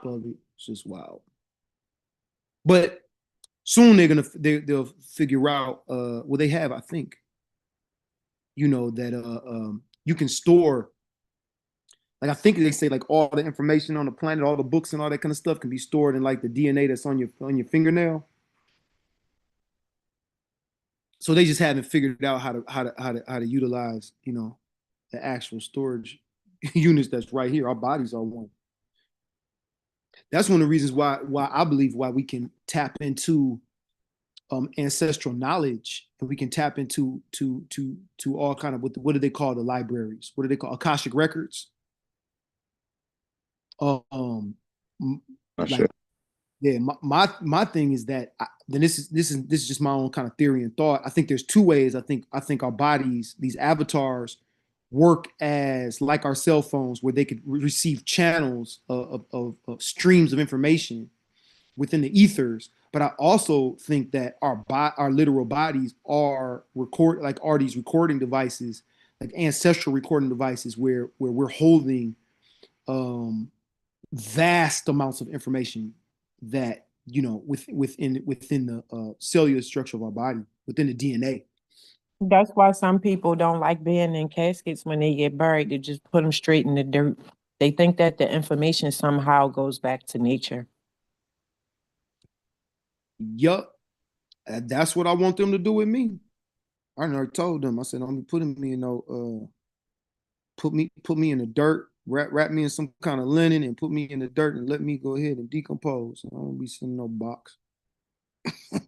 top of it, it's just wild. But soon they'll figure out. Well, they have, I think, that you can store. Like I think they say like all the information on the planet, all the books and all that kind of stuff can be stored in like the DNA that's on your fingernail. So they just haven't figured out how to utilize, the actual storage units that's right here. Our bodies are one. That's one of the reasons why I believe why we can tap into ancestral knowledge, and we can tap into to all kind of what do they call the libraries? What do they call Akashic records? Um, Not like sure. yeah, my thing is that then this is just my own kind of theory and thought. I think there's two ways. I think our bodies, these avatars, work as like our cell phones, where they could receive channels of streams of information within the ethers. But I also think that our literal bodies are these recording devices, like ancestral recording devices, where we're holding um, vast amounts of information that within the cellular structure of our body, within the DNA. That's why some people don't like being in caskets when they get buried. They just put them straight in the dirt. They think that the information somehow goes back to nature. Yup, that's what I want them to do with me. I already told them. I said, "I'm putting me in put me in the dirt, wrap me in some kind of linen, and put me in the dirt, and let me go ahead and decompose. I don't be sitting in no box.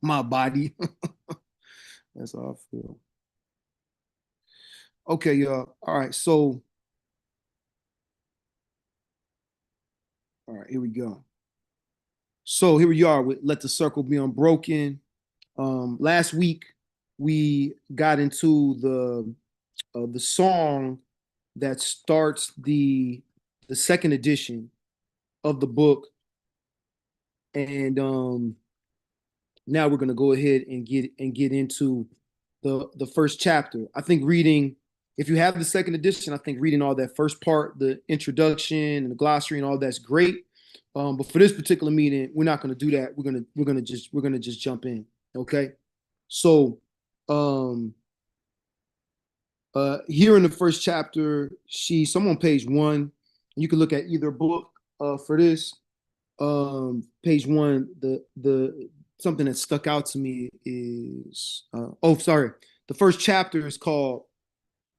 My body." That's how I feel. Okay, y'all. All right, so all right, here we go. So here we are with "Let the Circle Be Unbroken." Last week we got into the song that starts the second edition of the book, and now we're gonna go ahead and get into the first chapter. I think reading, if you have the second edition, I think reading all that first part, the introduction and the glossary and all that's great. But for this particular meeting, we're not gonna do that. We're gonna just jump in. Okay. So um here in the first chapter, I'm on page one. You can look at either book for this. Page one, the something that stuck out to me is sorry. The first chapter is called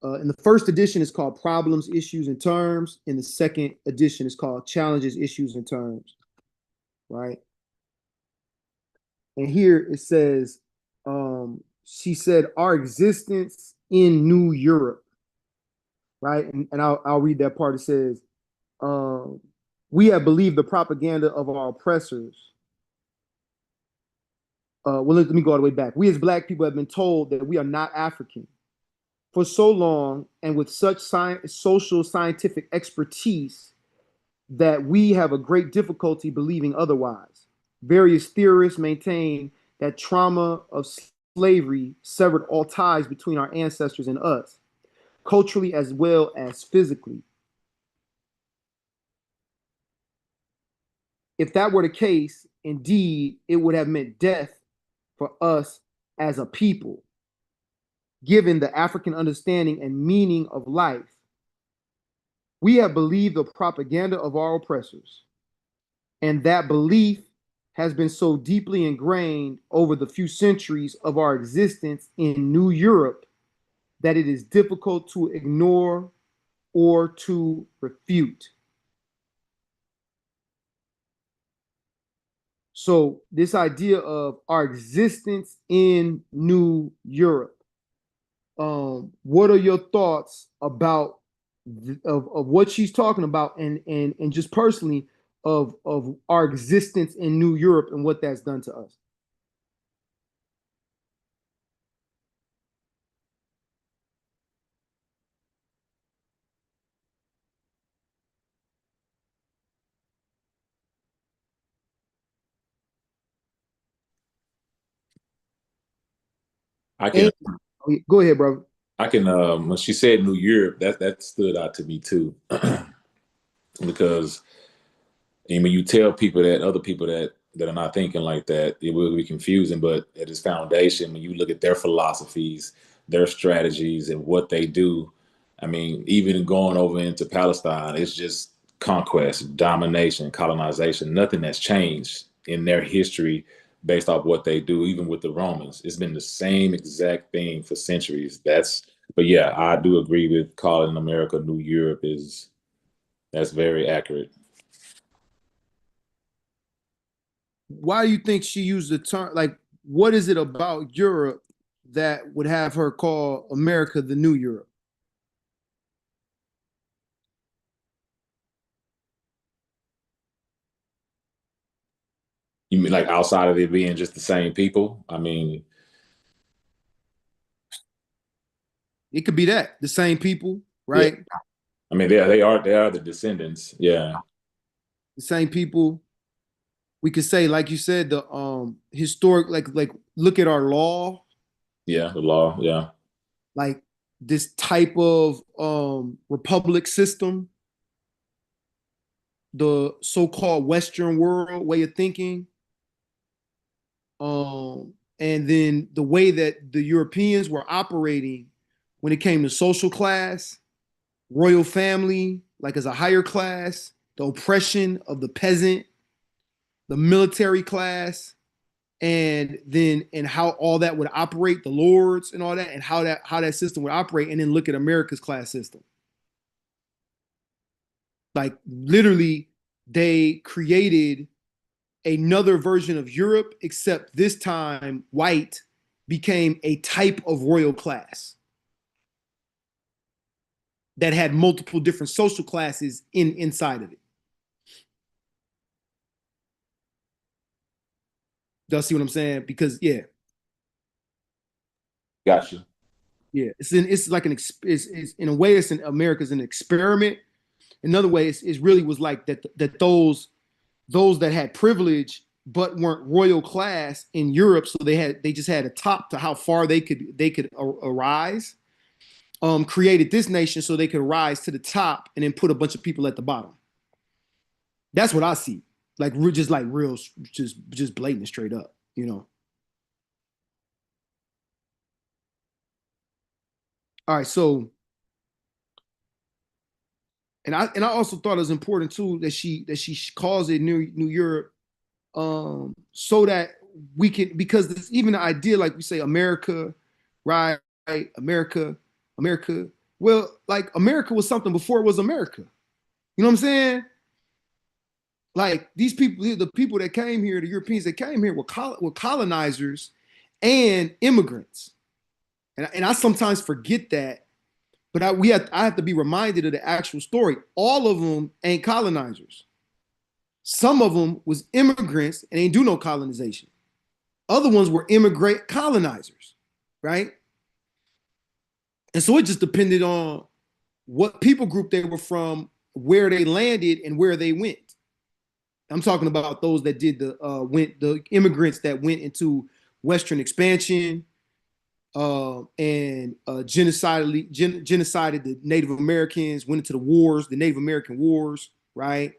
in the first edition is called Problems, Issues, and Terms. In the second edition is called Challenges, Issues, and Terms. Right. And here it says, she said, our existence in New Europe. Right. And I'll read that part. It says, um, we have believed the propaganda of our oppressors. Well, let me go all the way back. We as Black people have been told that we are not African for so long, and with such social scientific expertise, that we have a great difficulty believing otherwise. Various theorists maintain that trauma of slavery severed all ties between our ancestors and us, culturally as well as physically. If that were the case, indeed, it would have meant death for us as a people, given the African understanding and meaning of life. We have believed the propaganda of our oppressors, and that belief has been so deeply ingrained over the few centuries of our existence in New Europe that it is difficult to ignore or to refute. So this idea of our existence in New Europe, what are your thoughts about of what she's talking about, and just personally of our existence in New Europe and what that's done to us? I can And go ahead, bro. when she said New Europe, that stood out to me too. Because And when you tell people that, other people that are not thinking like that, it will be confusing. But at its foundation, when you look at their philosophies, their strategies, and what they do, I mean, even going over into Palestine, it's just conquest, domination, colonization. Nothing has changed in their history based off what they do, even with the Romans. It's been the same exact thing for centuries. But yeah, I do agree with calling America New Europe that's very accurate. Why do you think she used the term? Like, what is it about Europe that would have her call America the New Europe? You mean like outside of it being just the same people? I mean, It could be that the same people, yeah. right? I mean, they are the descendants. Yeah, The same people. We could say, like you said, the historic, like look at our law, yeah. The law. Yeah, like this type of republic system, the so-called Western world way of thinking, and then the way that the Europeans were operating when it came to social class, royal family, like as a higher class, the oppression of the peasant, the military class, and how all that would operate, the lords and all that, and how that system would operate, and then look at America's class system. Like literally, they created another version of Europe, except this time white became a type of royal class that had multiple different social classes inside of it. Y'all see what I'm saying? Because got you. it's like it's in a way it's in America's an experiment. Another way it's really was like that those that had privilege but weren't royal class in Europe, so they just had a top to how far they could arise. Created this nation so they could rise to the top and then put a bunch of people at the bottom. That's what I see. Like just like real, just blatant, straight up. All right, so and I also thought it was important too that she calls it New Europe, so that we can, because there's even the idea, like we say America, right? America, America. Well, like America was something before it was America. You know what I'm saying? Like these people, the people that came here, the Europeans that came here were colonizers and immigrants. And I sometimes forget that, but I have to be reminded of the actual story. All of them ain't colonizers. Some of them was immigrants and ain't do no colonization. Other ones were immigrant colonizers, right? And so it just depended on what people group they were from, where they landed, and where they went. I'm talking about those that did the immigrants that went into Western expansion, and genocided the Native Americans, went into the wars, the Native American wars, right,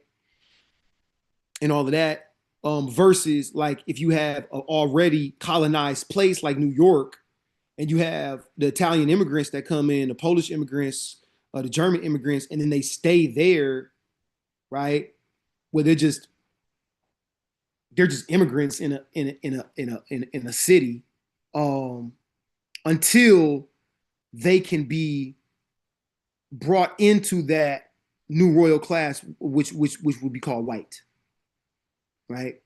and all of that. Versus like if you have an already colonized place like New York, and you have the Italian immigrants that come in, the Polish immigrants, the German immigrants, and then they stay there, right? Where they're just immigrants in a city, um, until they can be brought into that new royal class, which would be called white, right?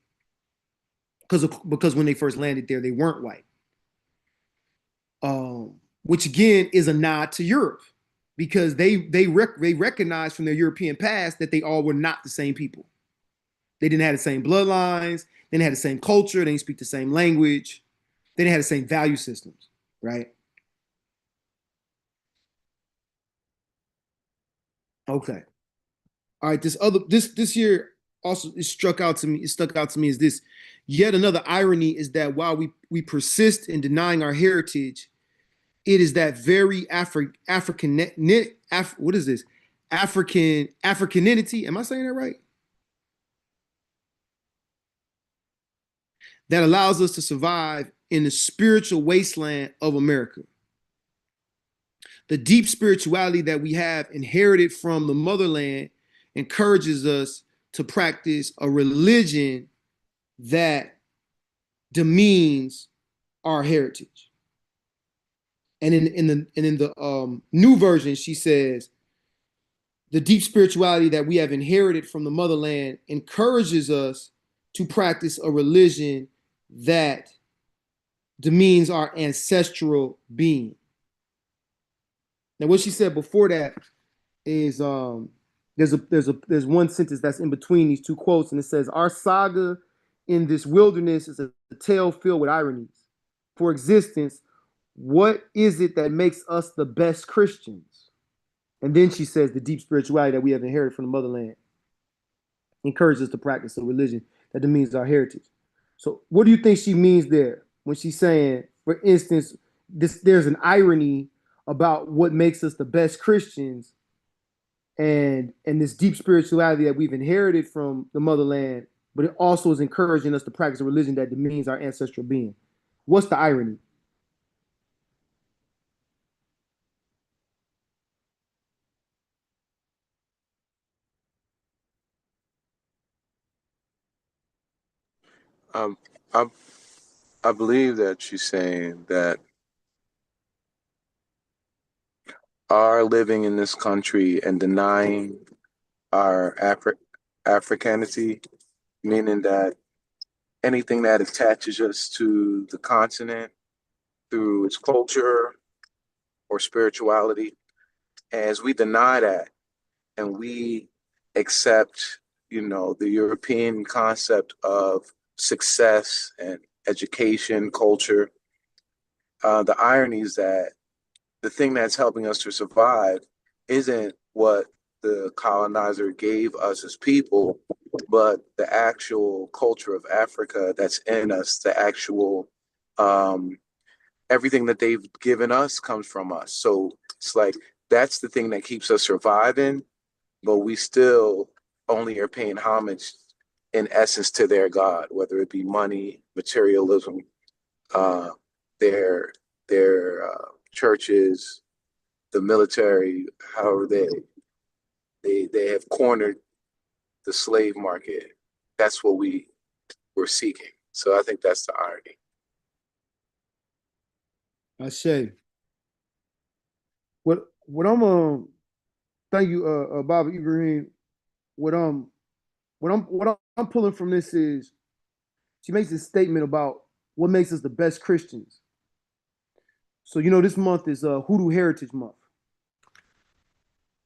Because when they first landed there, they weren't white, which again is a nod to Europe, because they recognized from their European past that they all were not the same people. They didn't have the same bloodlines. They didn't have the same culture. They didn't speak the same language. They didn't have the same value systems, right? Okay. All right. This year also it struck out to me. It stuck out to me is this. Yet another irony is that while we persist in denying our heritage, it is that very African what is this? Africanity. Am I saying that right? that allows us to survive in the spiritual wasteland of America. The deep spirituality that we have inherited from the motherland encourages us to practice a religion that demeans our heritage. And in the new version, she says, the deep spirituality that we have inherited from the motherland encourages us to practice a religion that demeans our ancestral being. Now, what she said before that is there's one sentence that's in between these two quotes, and it says, "Our saga in this wilderness is a tale filled with ironies. For existence, what is it that makes us the best Christians?" And then she says, the deep spirituality that we have inherited from the motherland encourages us to practice a religion that demeans our heritage. So, what do you think she means there when she's saying, for instance, there's an irony about what makes us the best Christians and this deep spirituality that we've inherited from the motherland, but it also is encouraging us to practice a religion that demeans our ancestral being. What's the irony? Um, I I believe that she's saying that our living in this country and denying our Africanity, meaning that anything that attaches us to the continent through its culture or spirituality, as we deny that and we accept, the European concept of success and education, culture, the irony is that the thing that's helping us to survive isn't what the colonizer gave us as people, but the actual culture of Africa that's in us, the actual everything that they've given us comes from us. So it's like that's the thing that keeps us surviving, but we still only are paying homage in essence to their God, whether it be money, materialism, uh, their churches, the military, however they have cornered the slave market. That's what we were seeking. So I think that's the irony. I say, what I'm thank you, Baba Ibrahim. What I'm pulling from this is she makes this statement about what makes us the best Christians. So this month is Hoodoo Heritage Month,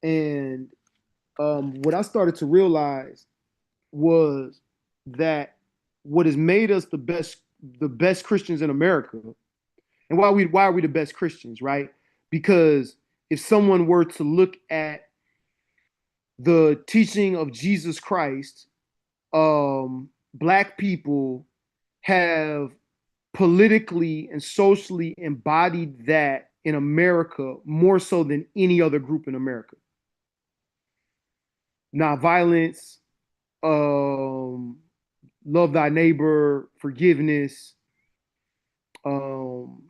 and what I started to realize was that what has made us the best Christians in America, and why are we the best Christians, right? Because if someone were to look at the teaching of Jesus Christ, Black people have politically and socially embodied that in America more so than any other group in America. Nonviolence, um, love thy neighbor, forgiveness, um,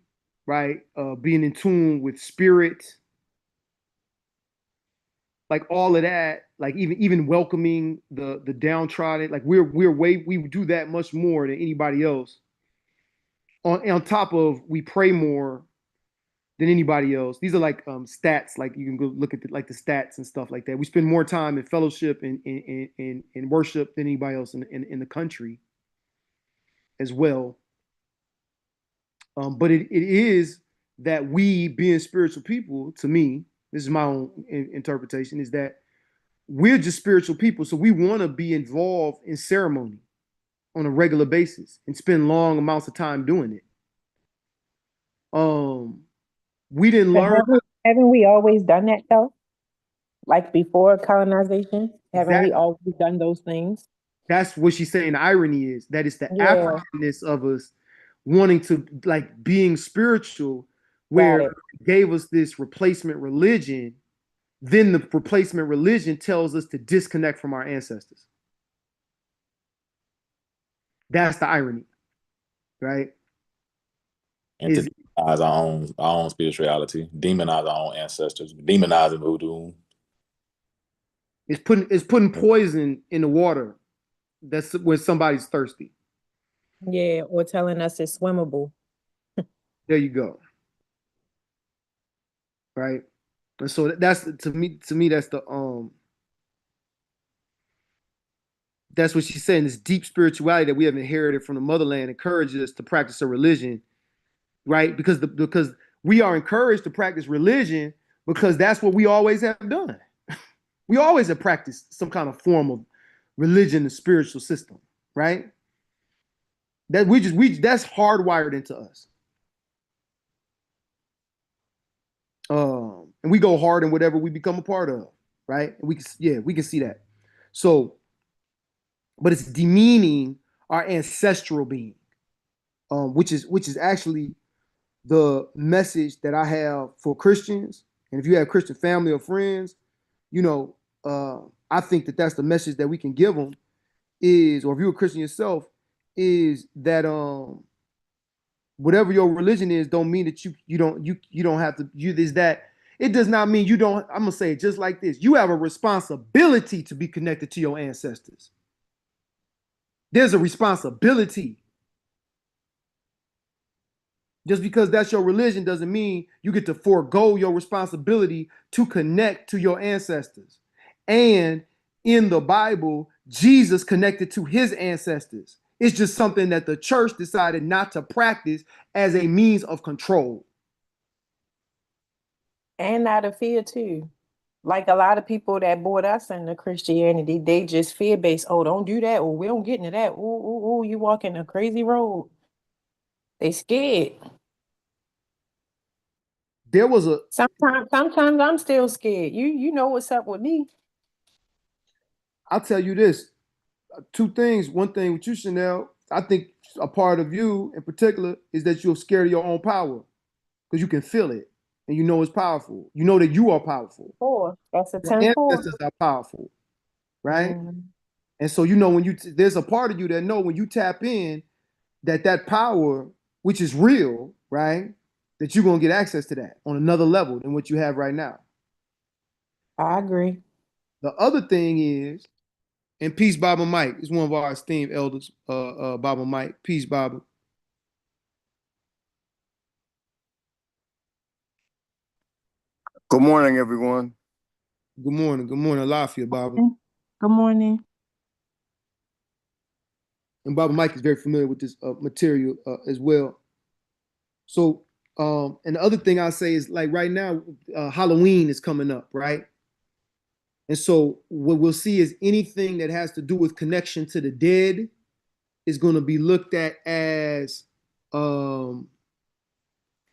right? Being in tune with spirit, like all of that, like even welcoming the downtrodden, like we do that much more than anybody else. On top of we pray more than anybody else. These are like stats. Like you can go look at the stats and stuff like that. We spend more time in fellowship and in worship than anybody else in the country as well. But it is that we being spiritual people, to me, this is my own interpretation, is that we're just spiritual people. So we want to be involved in ceremony on a regular basis and spend long amounts of time doing it. Um, we didn't But learn haven't we always done that though? Like before colonization, haven't we exactly. always done those things? That's what she's saying. The irony is that it's the Yeah, Africanness of us wanting to like being spiritual, got where it. it gave us this replacement religion. Then the replacement religion tells us to disconnect from our ancestors. That's the irony. right? And to demonize our own spirituality, demonize our own ancestors, demonizing voodoo. It's putting poison in the water. That's when somebody's thirsty. Yeah, or telling us it's swimmable. There you go. Right. And so that's to me that's what she's saying. This deep spirituality that we have inherited from the motherland encourages us to practice a religion, right? Because we are encouraged to practice religion because that's what we always have done. We always have practiced some kind of form of religion and spiritual system, right? That's hardwired into us. And we go hard in whatever we become a part of, right? And we can see that. So, but it's demeaning our ancestral being, which is actually the message that I have for Christians. And if you have Christian family or friends, you know, I think that that's the message that we can give them is, or if you're a Christian yourself, is that whatever your religion is, don't mean that you don't have to. You is that it does not mean you don't. I'm gonna say it just like this: you have a responsibility to be connected to your ancestors. There's a responsibility. Just because that's your religion doesn't mean you get to forego your responsibility to connect to your ancestors. And in the Bible, Jesus connected to his ancestors. It's just something that the church decided not to practice as a means of control. And out of fear too. Like a lot of people that brought us into Christianity, they just fear based. Oh, don't do that. Or we don't get into that. Ooh, ooh, ooh, you walking a crazy road. They scared. There was a, Sometimes I'm still scared. You know what's up with me. I'll tell you this, two things. One thing with you, Chanel, I think a part of you in particular is that you're scared of your own power because you can feel it and you know it's powerful. You know that you are powerful. Four. That's a Your 10-4. ancestors are powerful, right? Mhm. And so you know when there's a part of you that know when you tap in that power, which is real, right? That you're gonna get access to that on another level than what you have right now. I agree. The other thing is, and peace, Baba Mike is one of our esteemed elders. Baba Mike, peace, Baba. Good morning, everyone. Good morning, Alafia, Baba. Good morning. And Baba Mike is very familiar with this material as well. So, and the other thing I say is like right now, Halloween is coming up, right? And so what we'll see is anything that has to do with connection to the dead is going to be looked at as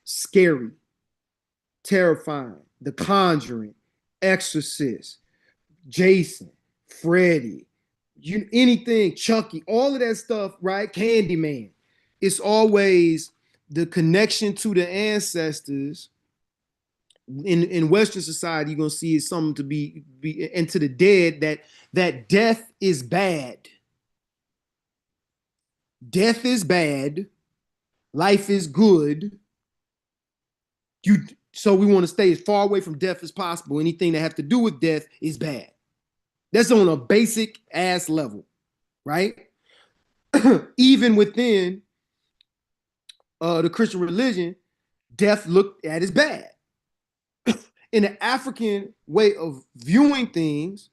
scary, terrifying. The Conjuring, Exorcist, Jason, Freddy, anything, Chucky, all of that stuff, right? Candyman. It's always the connection to the ancestors. In Western society, you're gonna see is something to be and to the dead that death is bad. Death is bad. Life is good. You so we want to stay as far away from death as possible. Anything that have to do with death is bad. That's on a basic ass level, right? Even within the Christian religion, death looked at as bad. In the African way of viewing things,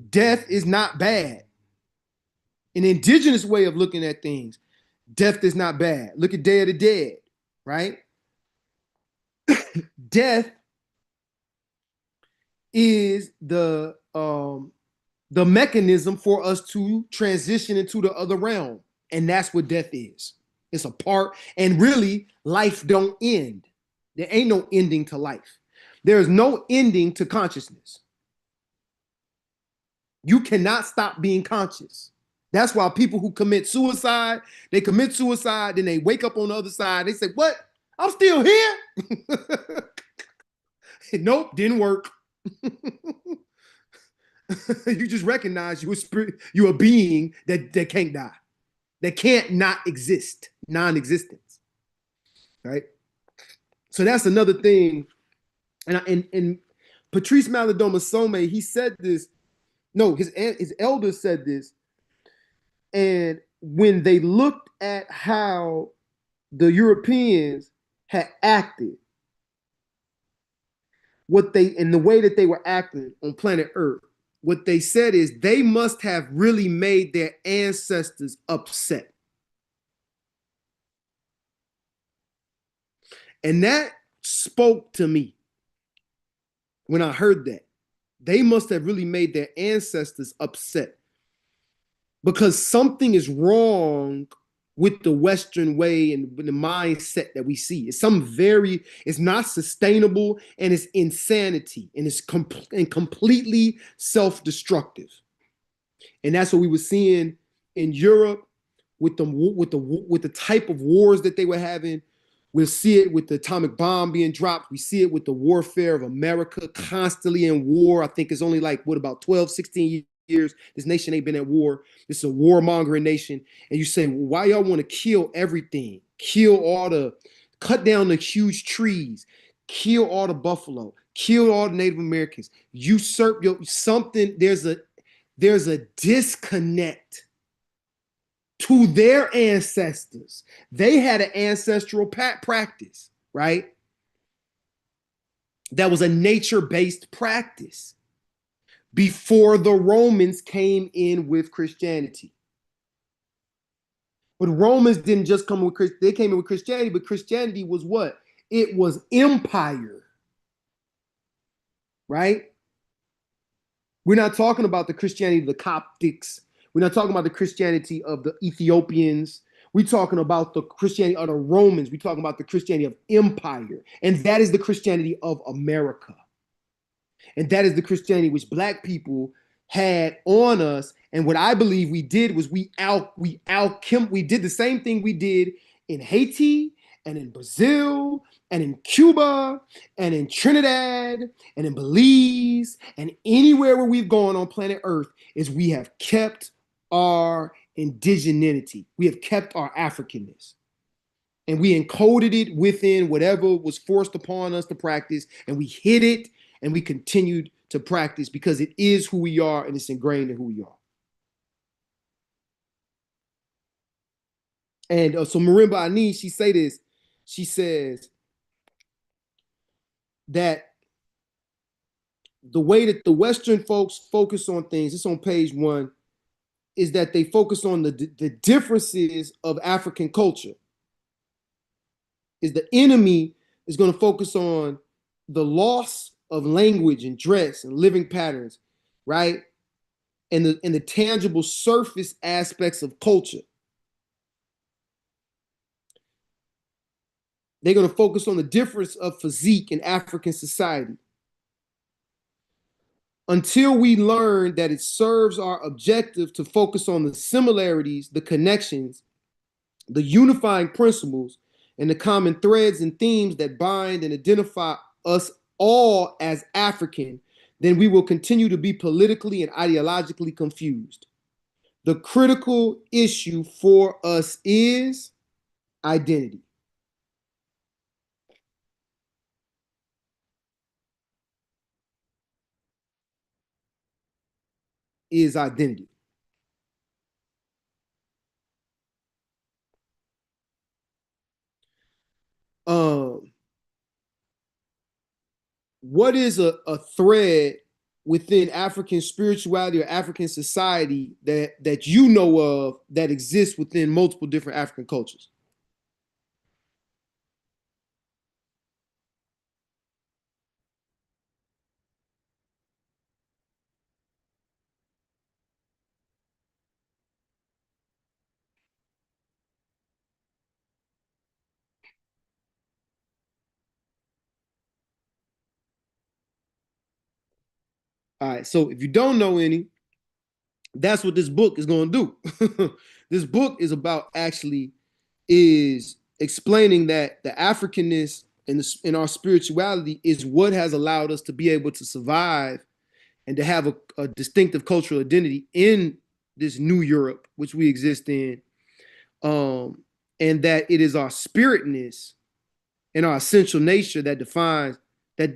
death is not bad. An indigenous way of looking at things, death is not bad. Look at Day of the Dead, right? Death is the mechanism for us to transition into the other realm, and that's what death is. It's a part, and really, life don't end. There ain't no ending to life. There is no ending to consciousness. You cannot stop being conscious. That's why people who commit suicide, they commit suicide, then they wake up on the other side. They say, "What? I'm still here." Nope, didn't work. You just recognize you a spirit, you a being that can't die. that can't not exist, non-existence, right? So that's another thing. And Patrice Malidoma Some, he said this. No, his elders said this. And when they looked at how the Europeans had acted, what they in the way that they were acting on planet Earth, what they said is they must have really made their ancestors upset. And that spoke to me when I heard that. They must have really made their ancestors upset because something is wrong with the Western way and the mindset that we see. It's not sustainable, and it's insanity, and it's completely self-destructive. And that's what we were seeing in Europe with the type of wars that they were having. We'll see it with the atomic bomb being dropped. We see it with the warfare of America constantly in war. I think it's only like, about 12, 16 years this nation ain't been at war. This is a warmongering nation. And you say, well, why y'all want to kill everything? Cut down the huge trees, kill all the buffalo, kill all the Native Americans, usurp something. There's a disconnect to their ancestors. They had an ancestral practice, right? That was a nature-based practice before the Romans came in with Christianity. But Romans didn't just come with Christianity, they came in with Christianity, but Christianity was what? It was empire, right? We're not talking about the Christianity of the Coptics. We're not talking about the Christianity of the Ethiopians. We're talking about the Christianity of the Romans. We're talking about the Christianity of empire. And that is the Christianity of America. And that is the Christianity which Black people had on us. And what I believe we did was we did the same thing we did in Haiti and in Brazil and in Cuba and in Trinidad and in Belize and anywhere where we've gone on planet Earth is we have kept our indigeneity. We have kept our Africanness. And we encoded it within whatever was forced upon us to practice, and we hid it and we continued to practice because it is who we are and it's ingrained in who we are. And so Marimba Ani, she says that the way that the Western folks focus on things, it's on page 1, is that they focus on the differences of African culture. Is the enemy is going to focus on the loss of language and dress and living patterns, right? And the tangible surface aspects of culture. They're going to focus on the difference of physique in African society. Until we learn that it serves our objective to focus on the similarities, the connections, the unifying principles, and the common threads and themes that bind and identify us all as African, then we will continue to be politically and ideologically confused. The critical issue for us is identity. Is identity. What is a thread within African spirituality or African society that you know of that exists within multiple different African cultures? All right, so if you don't know any, that's what this book is going to do. This book is about is explaining that the Africanness in our spirituality is what has allowed us to be able to survive and to have a distinctive cultural identity in this new Europe, which we exist in. and that it is our spiritness and our essential nature that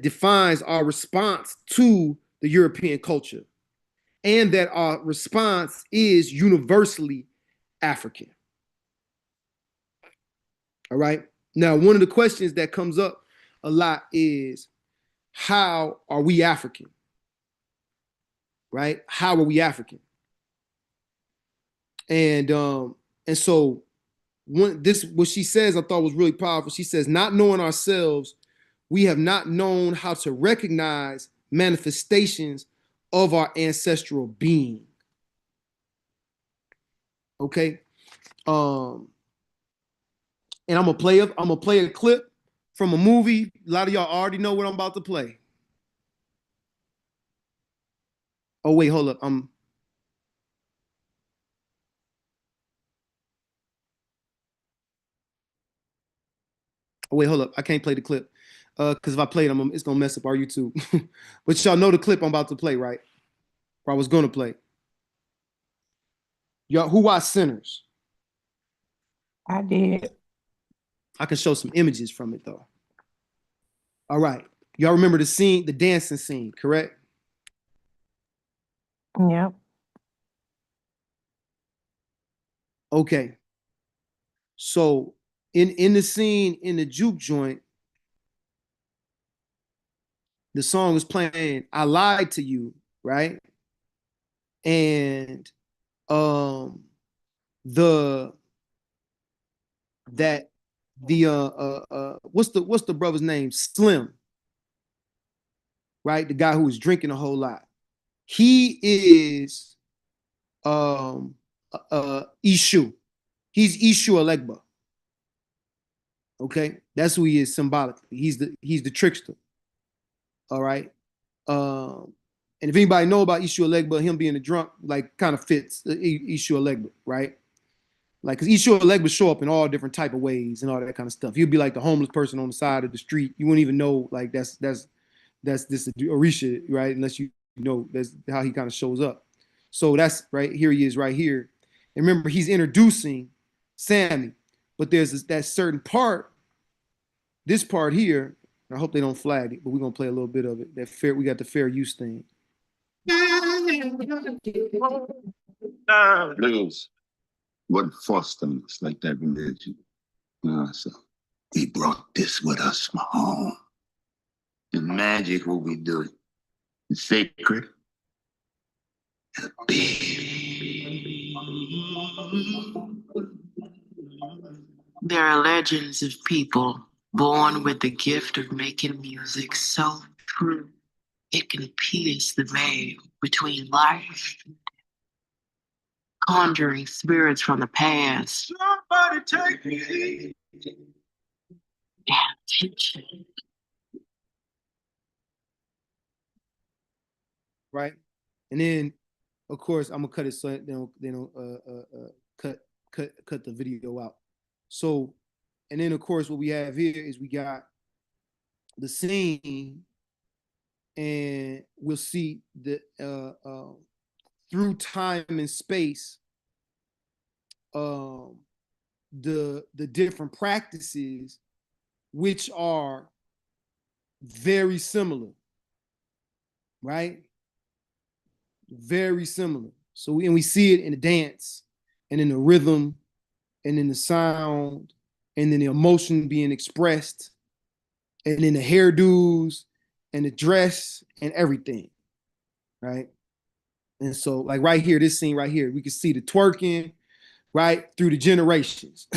defines our response to the European culture, and that our response is universally African. All right. Now, one of the questions that comes up a lot is, how are we African? Right? How are we African? And so what she says I thought was really powerful. She says, not knowing ourselves, we have not known how to recognize manifestations of our ancestral being. Okay. And I'm gonna play a clip from a movie. A lot of y'all already know what I'm about to play. Oh wait, hold up. Oh wait, hold up. I can't play the clip. Because if I play it, it's gonna mess up our YouTube. But y'all know the clip I'm about to play, right? Or I was gonna play. Y'all who watched Sinners? I did. I can show some images from it though. All right. Y'all remember the scene, the dancing scene, correct? Yep. Okay. So in the scene in the juke joint, the song was playing I Lied to You, right? And the that the what's the brother's name? Slim, right? The guy who was drinking a whole lot. He is Ishu. He's Ishu Elegba. Okay, that's who he is symbolically. He's the trickster. All right. And if anybody know about Ishu Elegba, him being a drunk, like kind of fits Ishu Elegba, right? Like, cause Ishu Elegba show up in all different type of ways and all that kind of stuff. He'll be like the homeless person on the side of the street. You wouldn't even know like that's this Orisha, right? Unless you know that's how he kind of shows up. So that's right here. He is right here. And remember, he's introducing Sammy, but there's that certain part, this part here. I hope they don't flag it, but we're gonna play a little bit of it. We got the fair use thing. Blues wasn't forced on us like that religion. So we brought this with us from home. The magic, what we do, is sacred. There are legends of people born with the gift of making music so true it can pierce the veil between life, conjuring spirits from the past. Somebody take me. Attention. Right, and then of course I'm gonna cut it so they don't cut the video out. So, and then of course what we have here is we got the scene, and we'll see the through time and space, the different practices, which are very similar, right? Very similar. So we see it in the dance, and in the rhythm, and in the sound, and in the emotion being expressed, and in the hairdos, and the dress, and everything, right? And so, like right here, this scene right here, we can see the twerking, right, through the generations.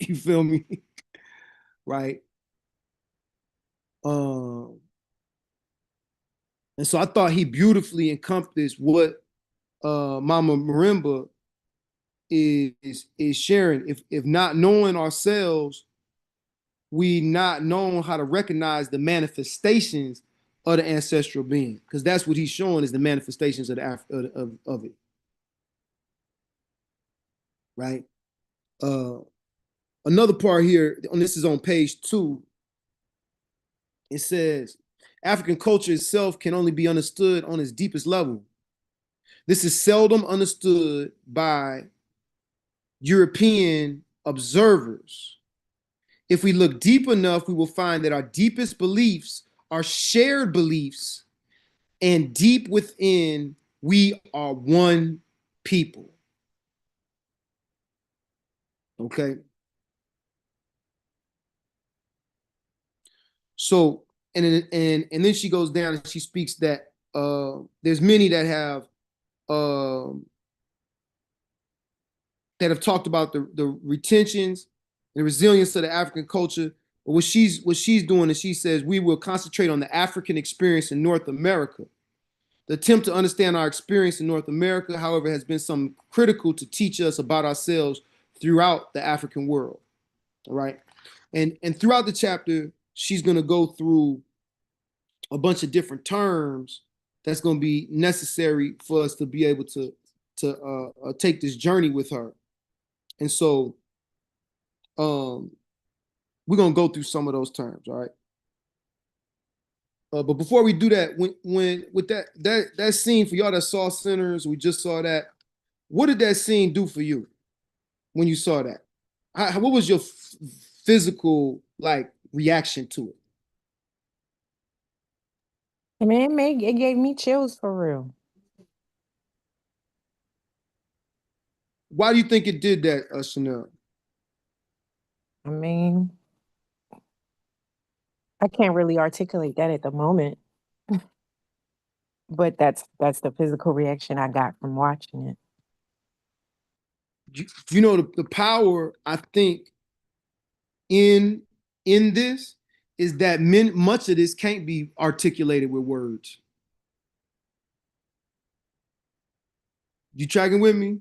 You feel me? Right? And so I thought he beautifully encompassed what Mama Marimba is sharing. If not knowing ourselves, we not knowing how to recognize the manifestations of the ancestral being, because that's what he's showing is the manifestations of of it, right? Another part here, and this is on page 2. It says, African culture itself can only be understood on its deepest level. This is seldom understood by European observers. If we look deep enough, we will find that our deepest beliefs are shared beliefs, and deep within, we are one people. Okay. So, and then she goes down and she speaks that there's many that have talked about the retentions and resilience of the African culture. But what she's doing is she says we will concentrate on the African experience in North America. The attempt to understand our experience in North America, however, has been some critical to teach us about ourselves throughout the African world. All right. And throughout the chapter, she's going to go through a bunch of different terms that's going to be necessary for us to be able to take this journey with her. And so we're going to go through some of those terms. All right. But before we do that, when with that scene, for y'all that saw Sinners, we just saw that. What did that scene do for you when you saw that? What was your physical like reaction to it? I mean, it gave me chills for real. Why do you think it did that, Chanel? I mean, I can't really articulate that at the moment, but that's the physical reaction I got from watching it. You know the power I think in this is that much of this can't be articulated with words. You tracking with me?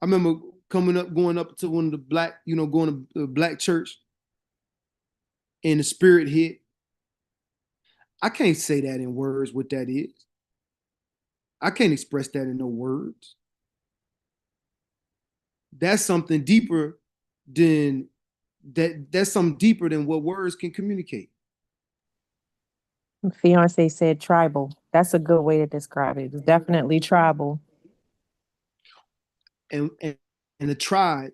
I remember going up to one of the black, going to the black church, and the spirit hit. I can't say that in words what that is. I can't express that in no words. That's something deeper than that's something deeper than what words can communicate. Fiance said tribal. That's a good way to describe it. It's definitely tribal. And a tribe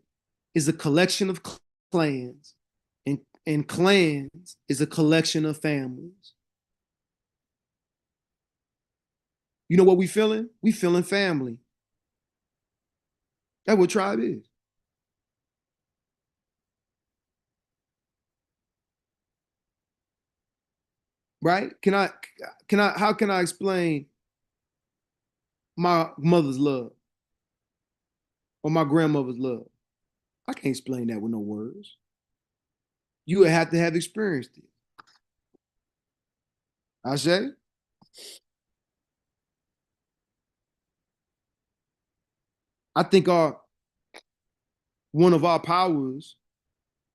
is a collection of clans, and clans is a collection of families. You know what we feeling? We feeling family. That's what tribe is. Right? How can I explain my mother's love or my grandmother's love? I can't explain that with no words. You would have to have experienced it. I say, I think one of our powers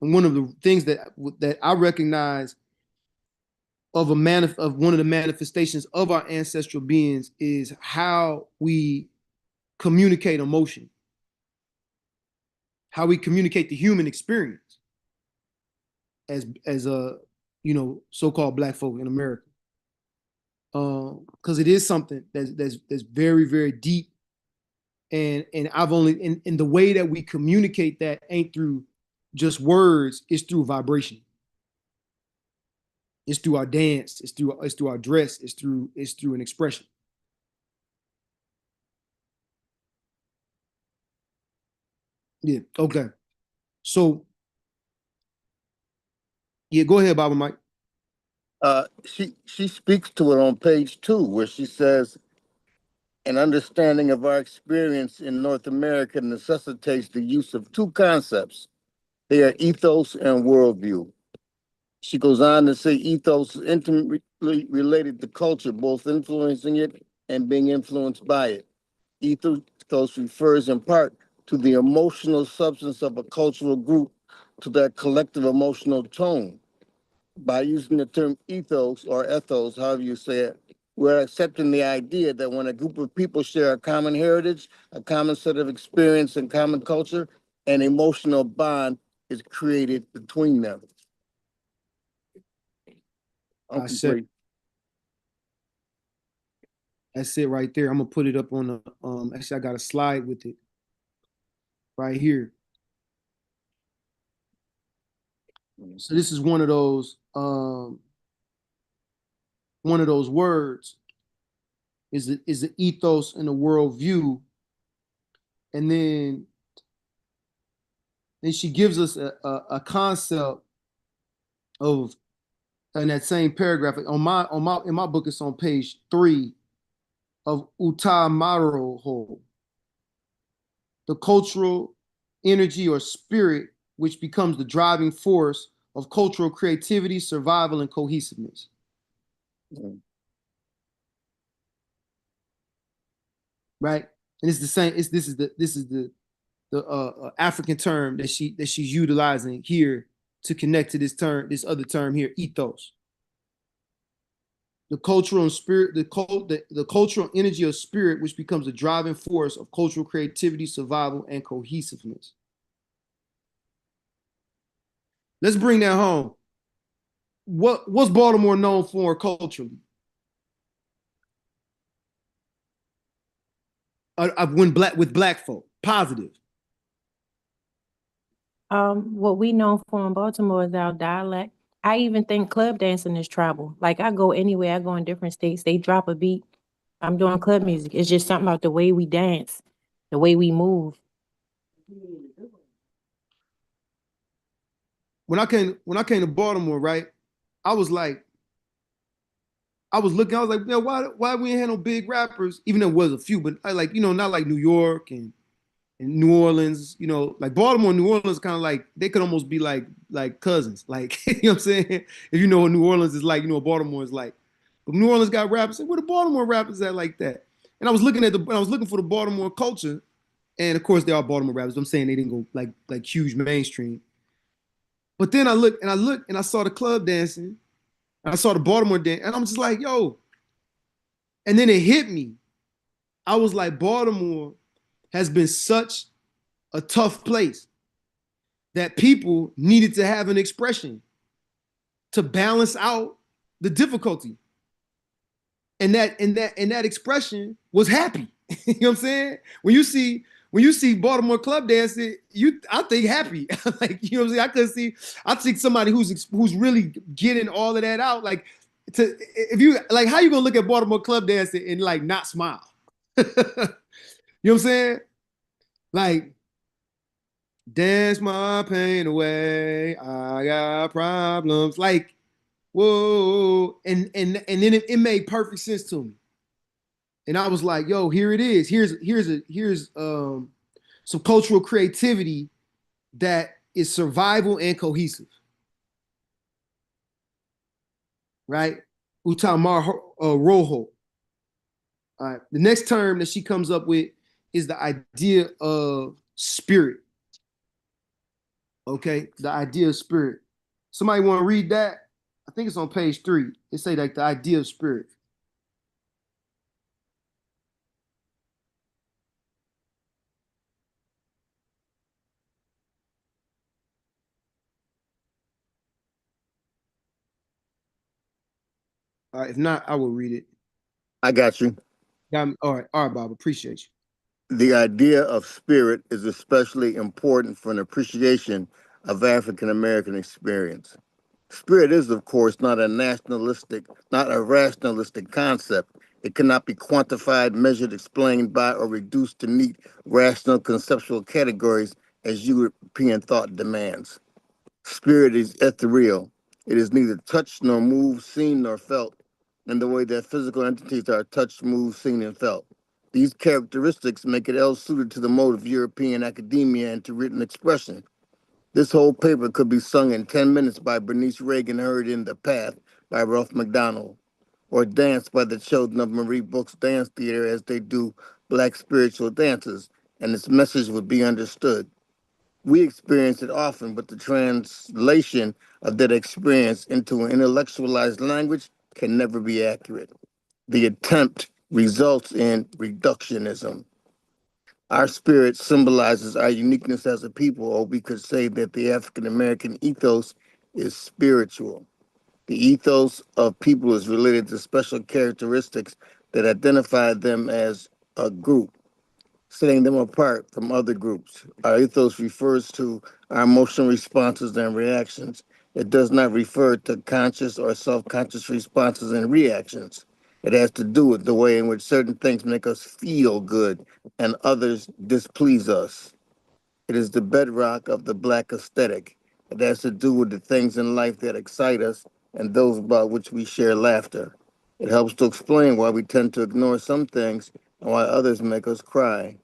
and one of the things that I recognize of one of the manifestations of our ancestral beings is how we communicate emotion, how we communicate the human experience as a so-called black folk in America. Because it is something that's very, very deep. And I've only in the way that we communicate that ain't through just words, it's through vibration. It's through our dance, it's through our dress, it's through an expression. Yeah, okay. So yeah, go ahead, Baba Mike. She speaks to it on page 2, where she says, an understanding of our experience in North America necessitates the use of two concepts. They are ethos and worldview. She goes on to say ethos is intimately related to culture, both influencing it and being influenced by it. Ethos refers in part to the emotional substance of a cultural group, to their collective emotional tone. By using the term ethos or ethos, however you say it, we're accepting the idea that when a group of people share a common heritage, a common set of experience and common culture, an emotional bond is created between them. That's it right there. I'm gonna put it up on the actually I got a slide with it. right here. So this is one of those words is the ethos and the worldview, and then she gives us a concept of in that same paragraph in my book. It's on page 3 of Utamaro, the cultural energy or spirit which becomes the driving force of cultural creativity, survival, and cohesiveness. Right, and it's the same. This is the African term that she's utilizing here to connect to this other term here, ethos. The cultural and spirit, the cultural energy of spirit, which becomes a driving force of cultural creativity, survival, and cohesiveness. Let's bring that home. What's Baltimore known for culturally? When with black folk, positive. What we know for in Baltimore is our dialect. I even think club dancing is tribal. Like I go anywhere, I go in different states, they drop a beat. I'm doing club music. It's just something about the way we dance, the way we move. When I came to Baltimore, right, I was like, I was looking, I was like, why we ain't had no big rappers, even though there was a few, but I like, not like New York and New Orleans, like Baltimore and New Orleans kind of like, they could almost be like cousins. Like, you know what I'm saying? If you know what New Orleans is like, you know what Baltimore is like. But New Orleans got rappers, like, where the Baltimore rappers at like that? And I was looking for the Baltimore culture, and of course they are Baltimore rappers. I'm saying they didn't go like huge mainstream. But then I looked and I saw the club dancing, and I saw the Baltimore dance, and I'm just like, yo. And then it hit me. I was like, Baltimore has been such a tough place that people needed to have an expression to balance out the difficulty. And that expression was happy. You know what I'm saying? When you see Baltimore club dancing, I think happy. Like, you know what I'm saying? I think somebody who's really getting all of that out. Like, if you like, how you gonna look at Baltimore club dancing and like not smile? You know what I'm saying? Like, dance my pain away. I got problems. Like, whoa. And then it made perfect sense to me. And I was like, yo, here it is. Here's some cultural creativity that is survival and cohesive. Right? Utamar Rojo. All right. The next term that she comes up with is the idea of spirit. Okay, the idea of spirit. Somebody want to read that? I think it's on page 3. It say like the idea of spirit. If not, I will read it. I got you. Got me. All right, Bob. Appreciate you. The idea of spirit is especially important for an appreciation of African American experience. Spirit is, of course, not a rationalistic concept. It cannot be quantified, measured, explained by, or reduced to neat rational conceptual categories as European thought demands. Spirit is ethereal. It is neither touched nor moved, seen nor felt, in the way that physical entities are touched, moved, seen, and felt. These characteristics make it ill suited to the mode of European academia and to written expression. This whole paper could be sung in 10 minutes by Bernice Reagan, heard in The Path by Ralph McDonald, or danced by the children of Marie Brooks Dance Theater as they do Black spiritual dances, and its message would be understood. We experience it often, but the translation of that experience into an intellectualized language can never be accurate. The attempt results in reductionism. Our spirit symbolizes our uniqueness as a people, or we could say that the African American ethos is spiritual. The ethos of people is related to special characteristics that identify them as a group. setting them apart from other groups. Our ethos refers to our emotional responses and reactions. It does not refer to conscious or self-conscious responses and reactions. It has to do with the way in which certain things make us feel good and others displease us. It is the bedrock of the Black aesthetic. It has to do with the things in life that excite us and those about which we share laughter. It helps to explain why we tend to ignore some things and why others make us cry.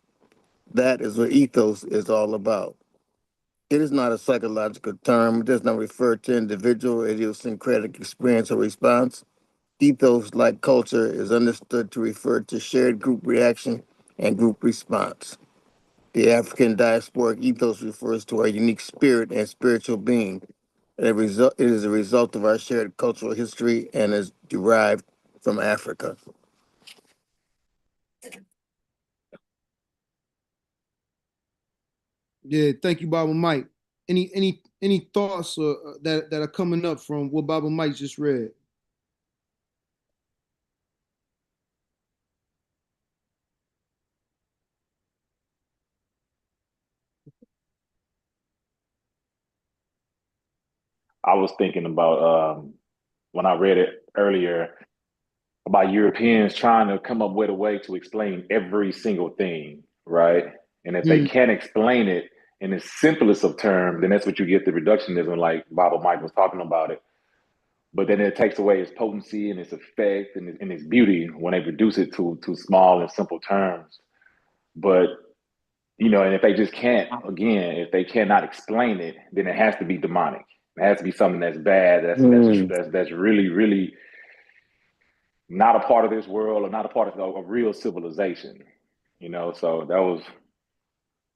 That is what ethos is all about. It is not a psychological term. It does not refer to individual idiosyncratic experience or response. Ethos, like culture, is understood to refer to shared group reaction and group response. The African diasporic ethos refers to our unique spirit and spiritual being. It is a result of our shared cultural history and is derived from Africa. Yeah, thank you, Baba Mike. Any thoughts that are coming up from what Baba Mike just read? I was thinking about when I read it earlier about Europeans trying to come up with a way to explain every single thing, right? And if they Hmm. can't explain it in the simplest of terms, then that's what you get the reductionism, like Baba Mike was talking about it. But then it takes away its potency and its effect and its beauty when they reduce it to small and simple terms. But and if they just can't, again, if they cannot explain it, then it has to be demonic. It has to be something that's bad. Mm. That's really really not a part of this world or not a part of a real civilization. So that was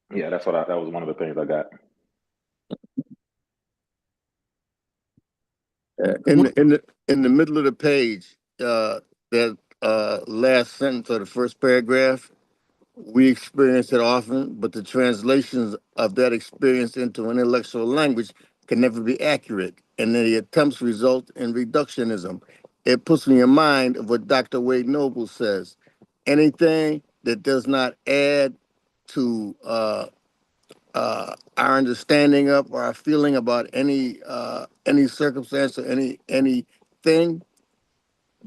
that was one of the things I got. In the middle of the page, that last sentence of the first paragraph, we experience it often, but the translations of that experience into intellectual language can never be accurate, and the attempts result in reductionism. It puts me in mind of what Dr. Wade Noble says. Anything that does not add to our understanding of or our feeling about any circumstance or anything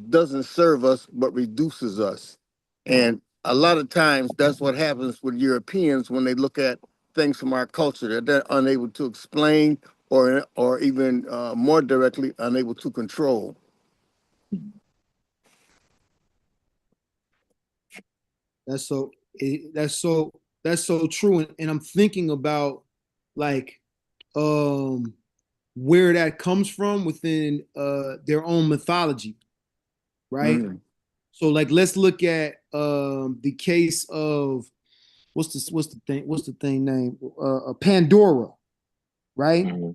doesn't serve us but reduces us. And a lot of times that's what happens with Europeans when they look at things from our culture that they're unable to explain or even more directly unable to control. That's so that's so true. And I'm thinking about like um where that comes from within their own mythology, right? Mm. So like let's look at the case of what's the thing name Pandora, right? Mm-hmm.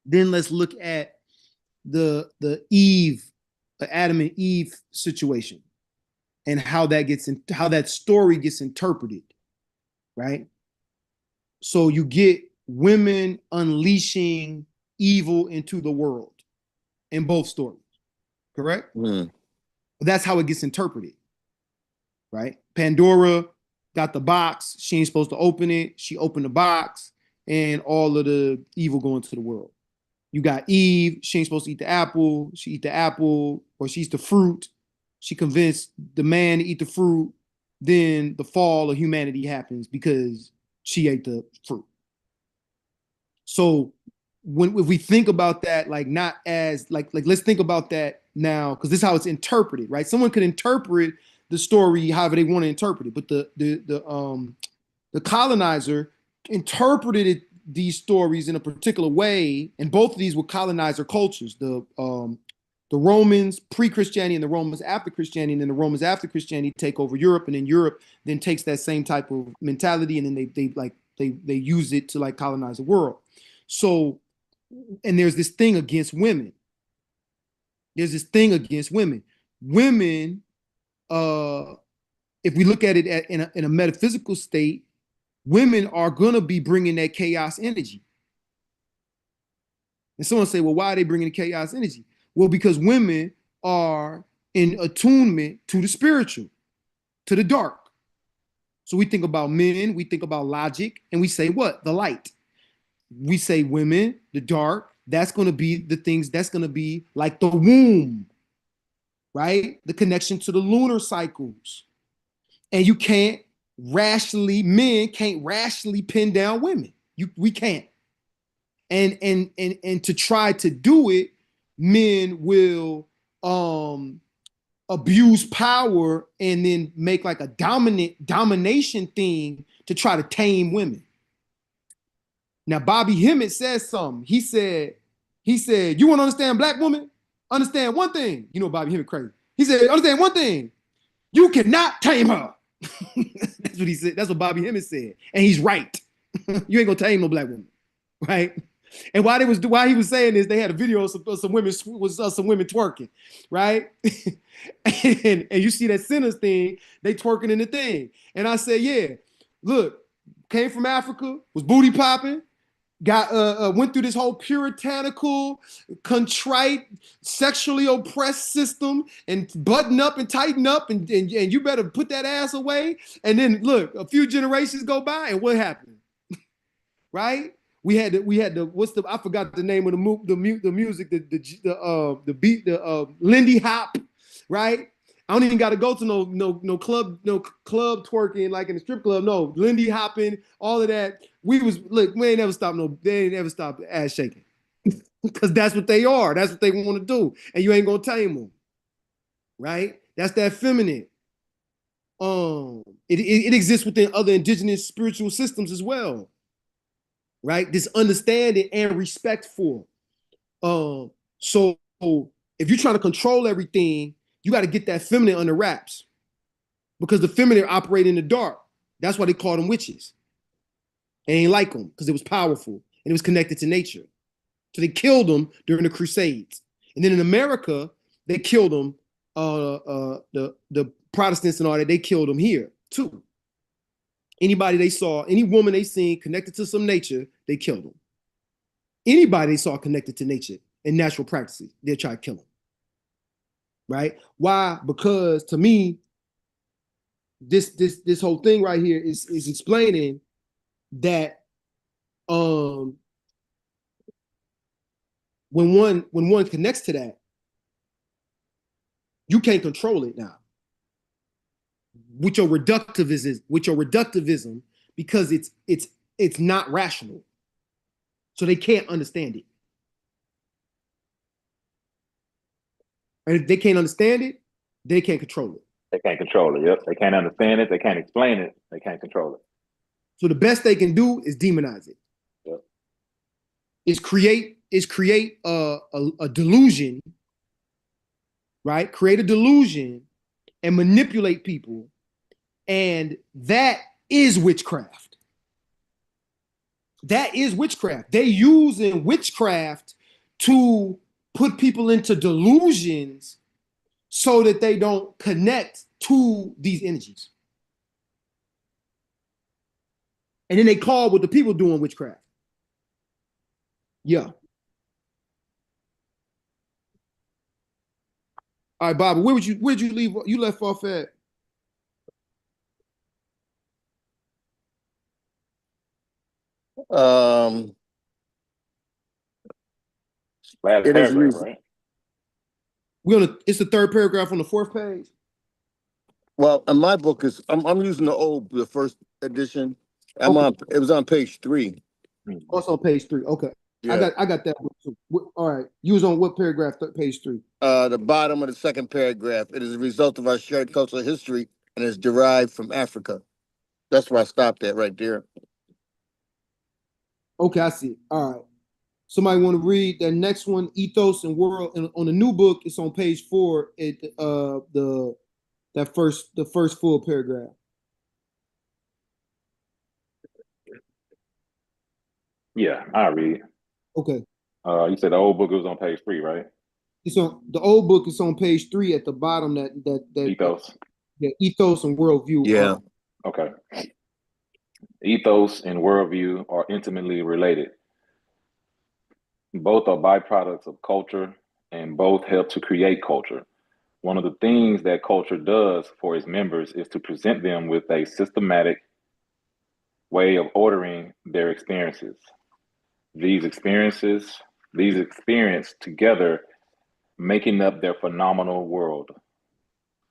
Then let's look at the Eve, Adam and Eve situation, and how that story gets interpreted, right? So you get women unleashing evil into the world in both stories, correct? Mm. That's how it gets interpreted, right? Pandora got the box. She ain't supposed to open it. She opened the box, and all of the evil go into the world. You got Eve. She ain't supposed to eat the apple. She eat the apple, or she eats the fruit. She convinced the man to eat the fruit. Then the fall of humanity happens because she ate the fruit. So when if we think about that, like not as like let's think about that now, because this is how it's interpreted, right? Someone could interpret the story however they want to interpret it, but the colonizer interpreted these stories in a particular way, and both of these were colonizer cultures. The Romans pre-Christianity and the Romans after Christianity, and then the Romans after Christianity take over Europe, and then Europe then takes that same type of mentality, and then they use it to like colonize the world. So, and there's this thing against women. There's this thing against women. Women, if we look at it in a metaphysical state, women are going to be bringing that chaos energy. And someone say, well, why are they bringing the chaos energy? Well, because women are in attunement to the spiritual, to the dark. So we think about men, we think about logic, and we say what? The light. We say women, the dark. That's going to be the things that's going to be like the womb, right? The connection to the lunar cycles. And you can't rationally, men can't rationally pin down women. We can't. And to try to do it, men will abuse power and then make like a domination thing to try to tame women. Now, Bobby Hemmett says something. He said, you want to understand black woman? Understand one thing. You know Bobby Hemmett crazy. He said, understand one thing. You cannot tame her. That's what he said. That's what Bobby Hemmett said. And he's right. You ain't gonna tame no black woman. Right? And while he was saying this, they had a video of some women twerking, right? and you see that sinners thing, they twerking in the thing. And I said, yeah, look, came from Africa, was booty popping, went through this whole puritanical, contrite, sexually oppressed system and button up and tighten up and you better put that ass away. And then look, a few generations go by and what happened? Right? We had the what's the I forgot the name of the music, the beat, the Lindy Hop, right? I don't even got to go to no club twerking like in the strip club. No, Lindy hopping, all of that. We ain't never stopped they ain't never stopped ass shaking. Because that's what they are. That's what they want to do. And you ain't gonna tame them. Right? That's that feminine. It exists within other indigenous spiritual systems as well. Right? This understanding and respect for. So if you're trying to control everything, you got to get that feminine under wraps because the feminine operate in the dark. That's why they call them witches. They ain't like them because it was powerful and it was connected to nature. So they killed them during the Crusades. And then in America, they killed them, the Protestants and all that, they killed them here too. Anybody they saw, any woman they seen connected to some nature, they killed them. Anybody they saw connected to nature and natural practices, they'll try to kill them. Right? Why? Because to me, this whole thing right here is explaining that when one connects to that, you can't control it now. With your reductivism, because it's not rational. So they can't understand it. And if they can't understand it, they can't control it. They can't control it. Yep. They can't understand it. They can't explain it. They can't control it. So the best they can do is demonize it. Yep. Is create a delusion, right? Create a delusion and manipulate people. And that is witchcraft. That is witchcraft. They using witchcraft to put people into delusions so that they don't connect to these energies. And then they call what the people doing witchcraft. Yeah. All right, Bobby, where'd you leave? You left off at? Last It is paragraph, right? It's the third paragraph on the fourth page. Well, in my book I'm using the first edition. It was on page 3. Also on page 3. Okay. Yeah. I got that one too. All right. You was on what paragraph? Page 3. The bottom of the second paragraph. It is a result of our shared cultural history and is derived from Africa. That's where I stopped at right there. Okay, I see. All right. Somebody want to read that next one, Ethos and World, and on the new book, it's on page 4. The first full paragraph. Yeah, I'll read. Okay. You said the old book was on page 3, right? It's on the old book. It's on page 3 at the bottom. That Ethos. Ethos and worldview. Yeah. Okay. Ethos and worldview are intimately related. Both are byproducts of culture, and both help to create culture. One of the things that culture does for its members is to present them with a systematic way of ordering their experiences. These experiences, these experience together making up their phenomenal world.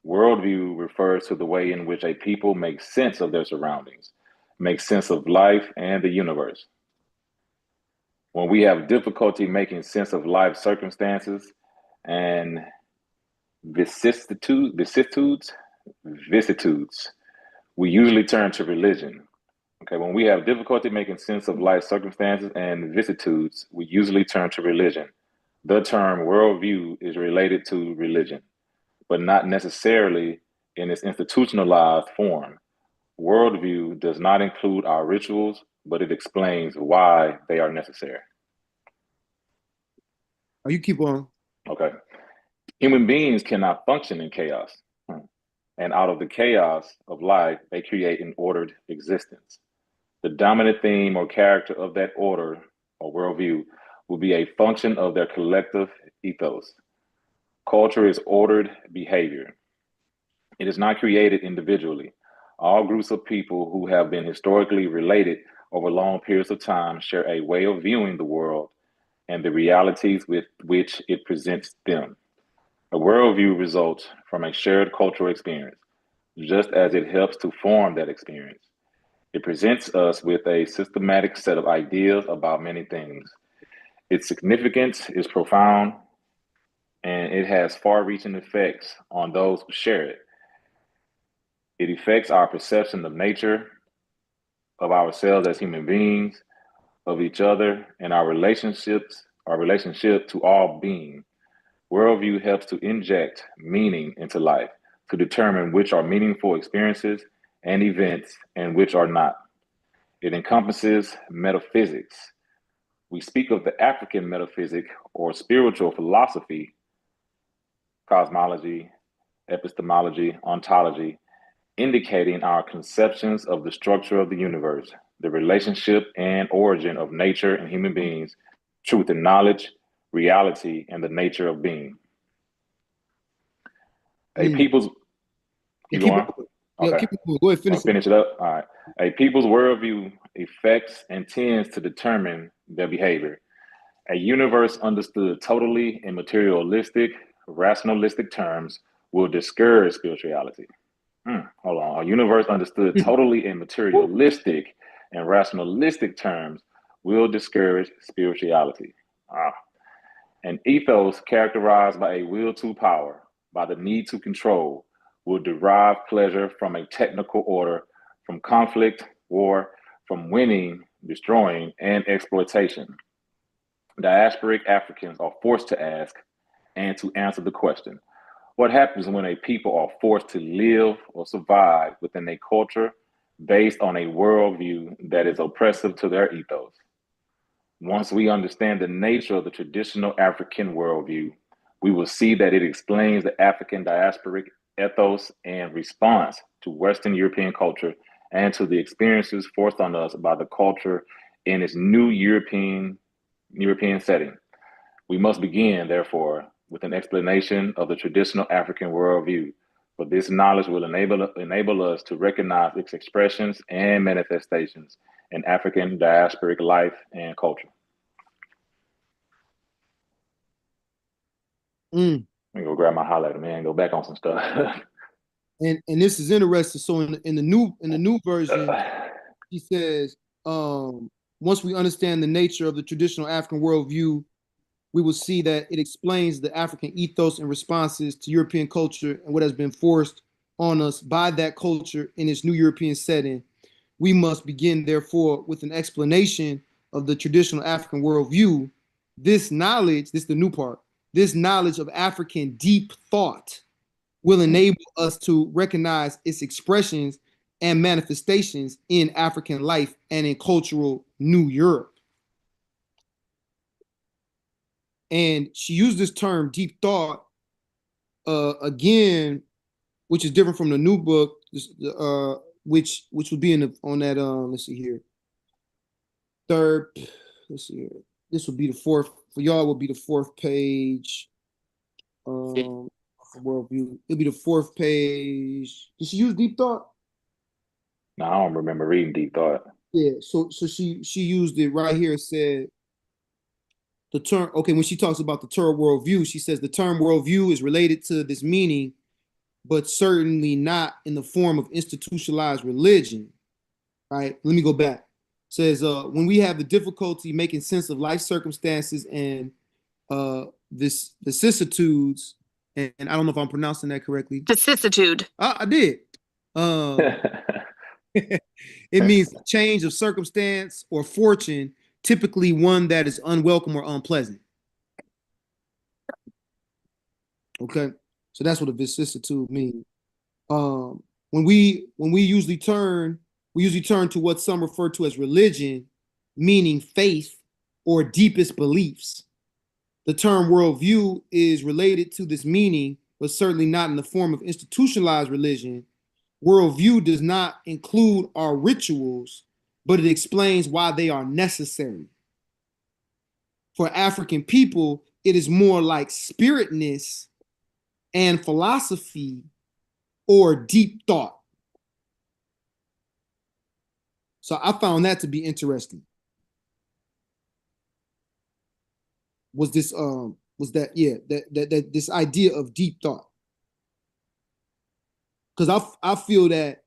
Worldview refers to the way in which a people make sense of their surroundings, make sense of life and the universe. When we have difficulty making sense of life circumstances and vicissitudes, we usually turn to religion. Okay, when we have difficulty making sense of life circumstances and vicissitudes, we usually turn to religion. The term worldview is related to religion, but not necessarily in its institutionalized form. Worldview does not include our rituals, but it explains why they are necessary. Oh, you keep on. Okay. Human beings cannot function in chaos. And out of the chaos of life, they create an ordered existence. The dominant theme or character of that order or worldview will be a function of their collective ethos. Culture is ordered behavior. It is not created individually. All groups of people who have been historically related over long periods of time share a way of viewing the world and the realities with which it presents them. A worldview results from a shared cultural experience, just as it helps to form that experience. It presents us with a systematic set of ideas about many things. Its significance is profound and it has far reaching effects on those who share it. It affects our perception of nature, of ourselves as human beings, of each other, and our relationships, our relationship to all being. Worldview helps to inject meaning into life, to determine which are meaningful experiences and events and which are not. It encompasses metaphysics. We speak of the African metaphysic or spiritual philosophy, cosmology, epistemology, ontology, indicating our conceptions of the structure of the universe, the relationship and origin of nature and human beings, truth and knowledge, reality, and the nature of being. A Mm. people's, Yeah, you keep going? on. Yeah, Okay. keep on. Go ahead, I'll finish it. finish it up. All right. A people's worldview affects and tends to determine their behavior. A universe understood totally in materialistic, rationalistic terms will discourage spirituality. Hold on. A universe understood totally in materialistic and rationalistic terms will discourage spirituality. Ah. An ethos characterized by a will to power, by the need to control, will derive pleasure from a technical order, from conflict, war, from winning, destroying, and exploitation. Diasporic Africans are forced to ask and to answer the question: what happens when a people are forced to live or survive within a culture based on a worldview that is oppressive to their ethos? Once we understand the nature of the traditional African worldview, we will see that it explains the African diasporic ethos and response to Western European culture and to the experiences forced on us by the culture in its new European setting. We must begin, therefore, with an explanation of the traditional African worldview, for this knowledge will enable us to recognize its expressions and manifestations in African diasporic life and culture. Mm. Let me go grab my highlighter, man. Go back on some stuff. And this is interesting. So in the new version, he says, once we understand the nature of the traditional African worldview, we will see that it explains the African ethos and responses to European culture and what has been forced on us by that culture in its new European setting. We must begin, therefore, with an explanation of the traditional African worldview. This knowledge, this is the new part, this knowledge of African deep thought will enable us to recognize its expressions and manifestations in African life and in cultural New Europe. And she used this term deep thought again, which is different from the new book, which would be on that let's see here, third, let's see here, this would be the fourth, for y'all would be the fourth page, Worldview. It'll be the fourth page. Did she use deep thought? No, I don't remember reading Deep Thought. Yeah. So she used it right here. It said the term. Okay, when she talks about the term worldview, she says the term worldview is related to this meaning, but certainly not in the form of institutionalized religion. Right. Let me go back. It says when we have the difficulty making sense of life circumstances and vicissitudes, and I don't know if I'm pronouncing that correctly. Vicissitude. I did. It means change of circumstance or fortune, typically one that is unwelcome or unpleasant. Okay, so that's what a vicissitude means. When we usually turn to what some refer to as religion, meaning faith or deepest beliefs. The term worldview is related to this meaning, but certainly not in the form of institutionalized religion. Worldview does not include our rituals, but it explains why they are necessary. For African people, it is more like spiritness and philosophy or deep thought. So I found that to be interesting. Was this that this idea of deep thought? Because I feel that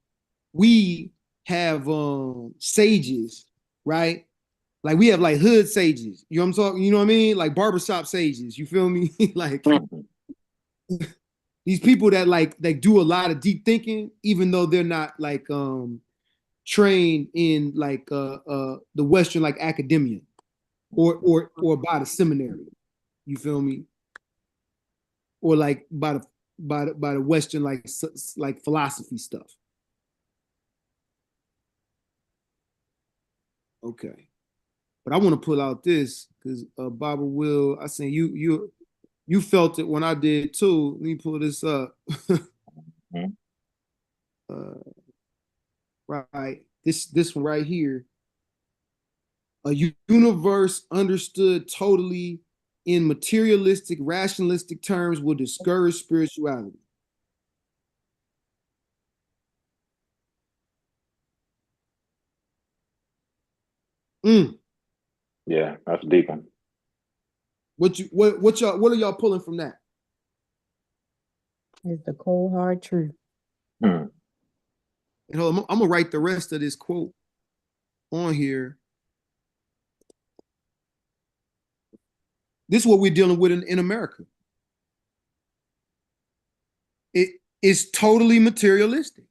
we have sages, right? Like we have like hood sages. You know what I'm talking? You know what I mean? Like barbershop sages. You feel me? Like these people that like they do a lot of deep thinking, even though they're not like trained in like the Western like academia or by the seminary. You feel me? Or like by the Western like philosophy stuff. Okay, but I want to pull out this because Baba Will. I seen you felt it when I did too. Let me pull this up. Right, this one right here. A universe understood totally in materialistic, rationalistic terms will discourage spirituality. Yeah, that's deep one. What are y'all pulling from that? It's the cold hard truth. Hmm. And hold on, I'm gonna write the rest of this quote on here. This is what we're dealing with in America. It is totally materialistic.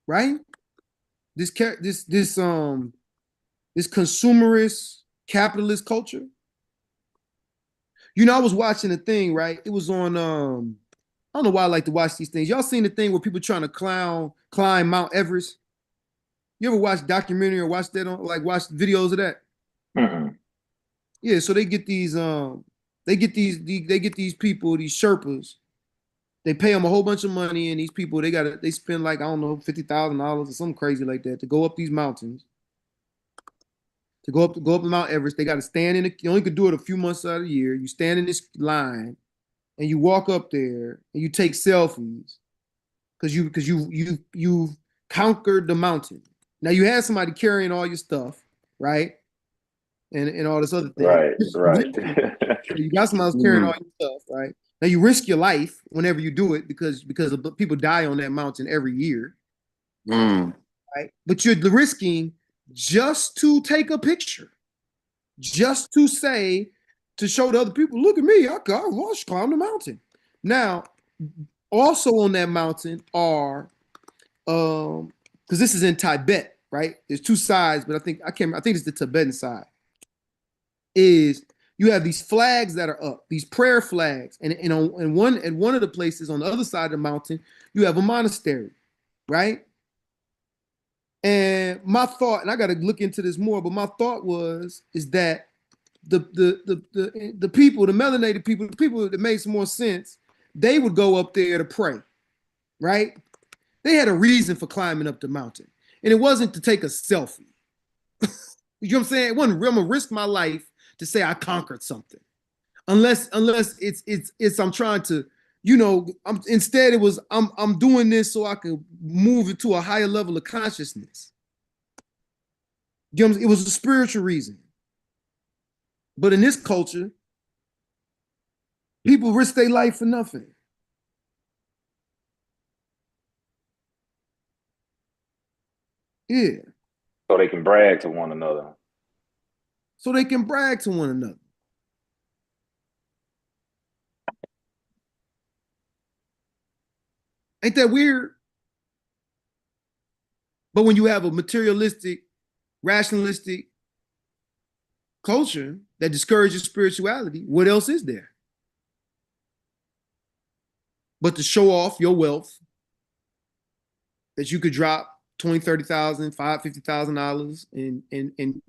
Right? This consumerist capitalist culture. You know, I was watching a thing, right? It was on I don't know why I like to watch these things. Y'all seen the thing where people trying to climb Mount Everest? You ever watch documentary or watch that on like watch videos of that? Mm-mm. Yeah, so they get these people, these Sherpas. They pay them a whole bunch of money, and these people they spend like I don't know $50,000 or something crazy like that to go up these mountains. To go up Mount Everest, they got to stand in. You only could do it a few months out of the year. You stand in this line, and you walk up there, and you take selfies because you've conquered the mountain. Now you had somebody carrying all your stuff, right? And all this other thing. Right. You got somebody else carrying all your stuff, right? Now you risk your life whenever you do it because people die on that mountain every year, right? But you're risking just to take a picture, just to say, to show to other people, look at me, I climbed the mountain. Now, also on that mountain are, because this is in Tibet, right? There's two sides, but I think it's the Tibetan side. Is you have these flags that are up, these prayer flags, and one of the places on the other side of the mountain, you have a monastery, right? And my thought, and I got to look into this more, but my thought is that the people, the melanated people, the people that made some more sense, they would go up there to pray, right? They had a reason for climbing up the mountain, and it wasn't to take a selfie. You know what I'm saying? It wasn't. I'm gonna risk my life to say I conquered something. unless it's I'm trying to, instead it was I'm doing this so I could move into a higher level of consciousness. It was a spiritual reason. But in this culture, people risk their life for nothing. Yeah. So they can brag to one another. So they can brag to one another. Ain't that weird? But when you have a materialistic, rationalistic culture that discourages spirituality, what else is there? But to show off your wealth, that you could drop 20, 30,000, $50,000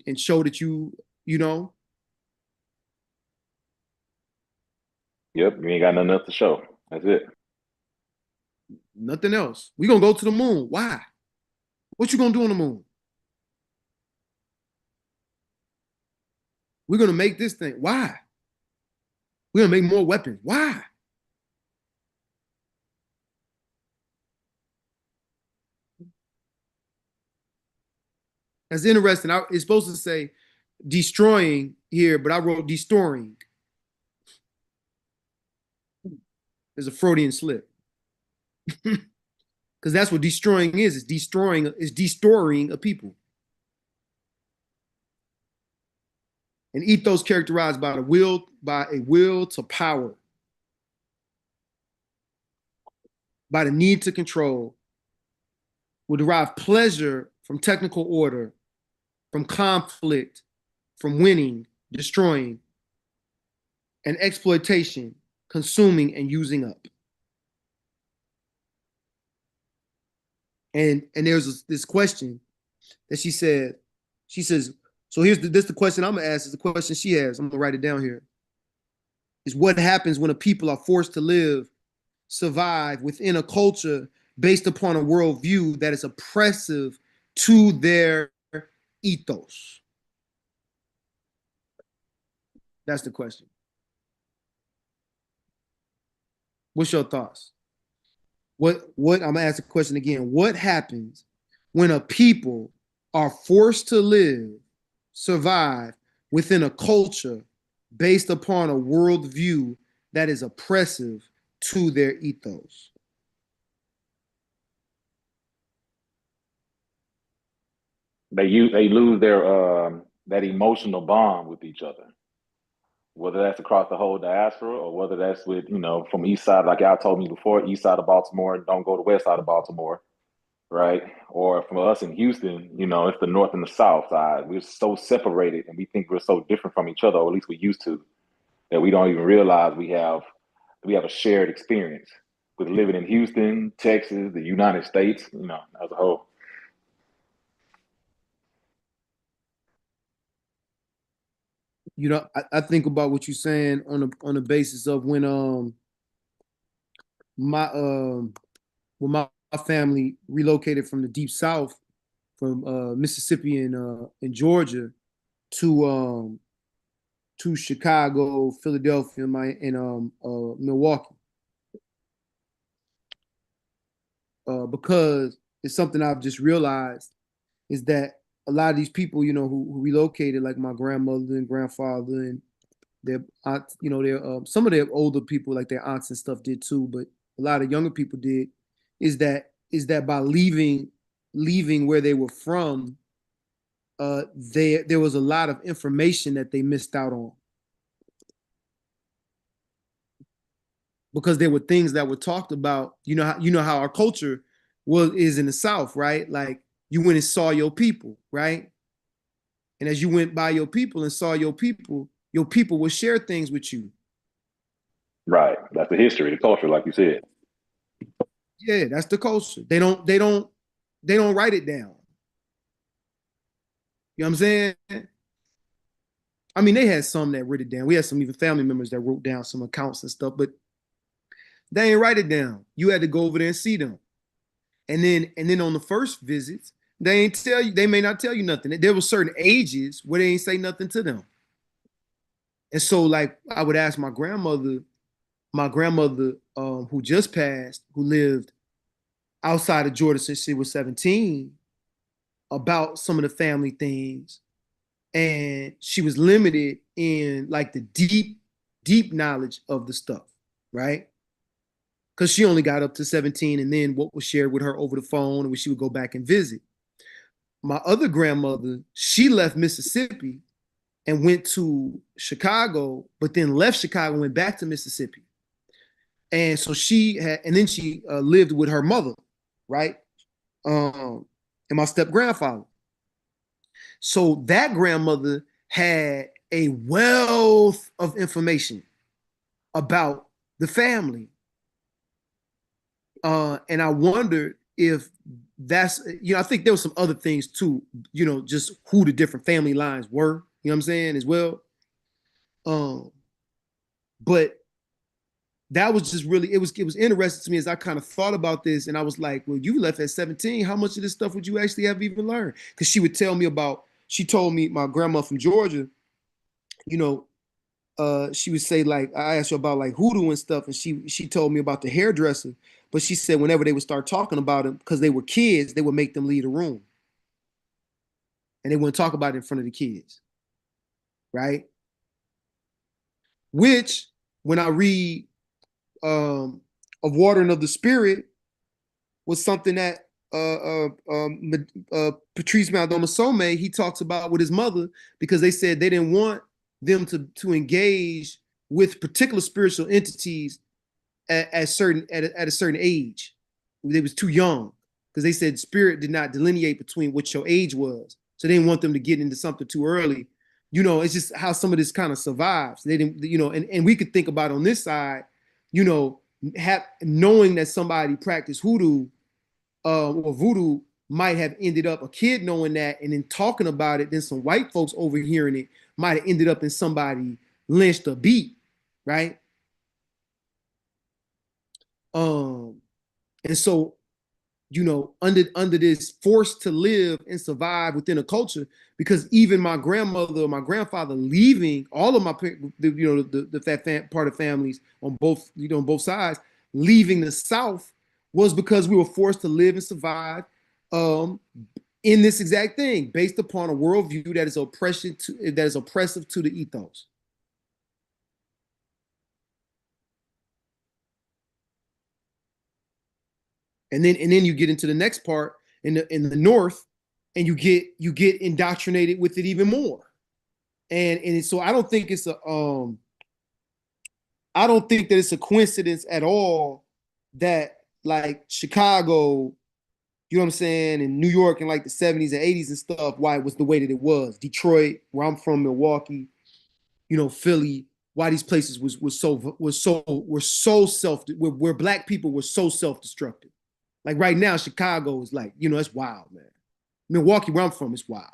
and show that you know. Yep, you ain't got nothing else to show. That's it. Nothing else. We're gonna go to the moon. Why? What you gonna do on the moon? We're gonna make this thing. Why? We're gonna make more weapons. Why? That's interesting. It's supposed to say destroying here, but I wrote destoring. There's a Freudian slip. Because that's what destroying is. It's destoring a people. An ethos characterized by a will to power, by the need to control, will derive pleasure from technical order, from conflict, from winning, destroying, and exploitation, consuming and using up. And there's this question that she says, so this the question I'm gonna ask, is the question she has. I'm gonna write it down here. Is what happens when a people are forced to survive within a culture based upon a worldview that is oppressive to their ethos? That's the question. What's your thoughts? I'm gonna ask the question again. What happens when a people are forced to survive within a culture based upon a worldview that is oppressive to their ethos? They lose their that emotional bond with each other. Whether that's across the whole diaspora or whether that's with, from east side, like y'all told me before, east side of Baltimore, don't go to west side of Baltimore, right? Or from us in Houston, it's the north and the south side. We're so separated and we think we're so different from each other, or at least we used to, that we don't even realize we have a shared experience with living in Houston, Texas, the United States, as a whole. I think about what you're saying on the basis of my when my family relocated from the deep south, from Mississippi and Georgia to Chicago, Philadelphia, and Milwaukee, because it's something I've just realized is that a lot of these people, who relocated, like my grandmother and grandfather and their aunt, their some of their older people, like their aunts and stuff, did too, but a lot of younger people did. Is that by leaving where they were from, there was a lot of information that they missed out on, because there were things that were talked about. How our culture is in the South, right? Like, you went and saw your people, right? And as you went by your people and saw your people will share things with you. Right. That's the history, the culture, like you said. Yeah, that's the culture. They don't write it down. You know what I'm saying? I mean, they had some that wrote it down. We had some even family members that wrote down some accounts and stuff, but they ain't write it down. You had to go over there and see them. And then on the first visits, they may not tell you nothing. There were certain ages where they ain't say nothing to them. And so like I would ask my grandmother who just passed, who lived outside of Georgia since she was 17, about some of the family things. And she was limited in like the deep knowledge of the stuff, right? Because she only got up to 17 and then what was shared with her over the phone and when she would go back and visit. My other grandmother, she left Mississippi and went to Chicago, but then left Chicago and went back to Mississippi. And so she had, and then she lived with her mother, right? And my step grandfather. So that grandmother had a wealth of information about the family. And I wondered if that's, I think there were some other things too, just who the different family lines were, you know what I'm saying, as well. But that was just really, it was interesting to me as I kind of thought about this. And I was like, well, you left at 17. How much of this stuff would you actually have even learned? Because she would tell me about, she told me, my grandma from Georgia, she would say, like, I asked her about like hoodoo and stuff, and she told me about the hairdresser, but she said whenever they would start talking about him, because they were kids, they would make them leave the room. And they wouldn't talk about it in front of the kids. Right? Which, when I read of Watering of the Spirit, was something that Patrice Maldomasome, he talks about with his mother, because they said they didn't want them to engage with particular spiritual entities at a certain age. They was too young, because they said spirit did not delineate between what your age was. So they didn't want them to get into something too early. It's just how some of this kind of survives. They didn't, and we could think about on this side, knowing that somebody practiced hoodoo or voodoo might have ended up a kid knowing that and then talking about it, then some white folks overhearing it might have ended up in somebody lynched or beat, right? And so, under this force to live and survive within a culture, because even my grandmother or my grandfather leaving, all of my, the fat part of families on both, on both sides, leaving the South was because we were forced to live and survive in this exact thing, based upon a worldview that is oppressive to the ethos. And then you get into the next part in the North, and you get indoctrinated with it even more. And so I don't think it's I don't think that it's a coincidence at all that like Chicago, you know what I'm saying, and New York in like the 70s and 80s and stuff, why it was the way that it was. Detroit, where I'm from, Milwaukee, Philly, why these places were so where black people were so self-destructive. Like right now, Chicago is like, it's wild, man. Milwaukee, where I'm from, is wild.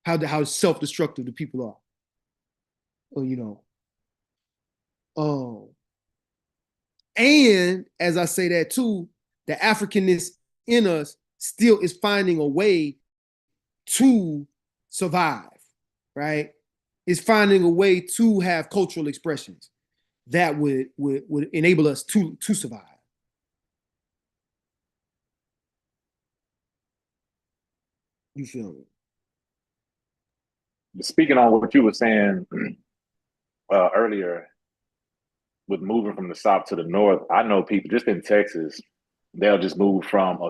How self-destructive the people are. And as I say that too, the Africanness in us still is finding a way to survive, right? Is finding a way to have cultural expressions that would enable us to survive. You feel me? Speaking on what you were saying earlier, with moving from the South to the North, I know people just in Texas, they'll just move from a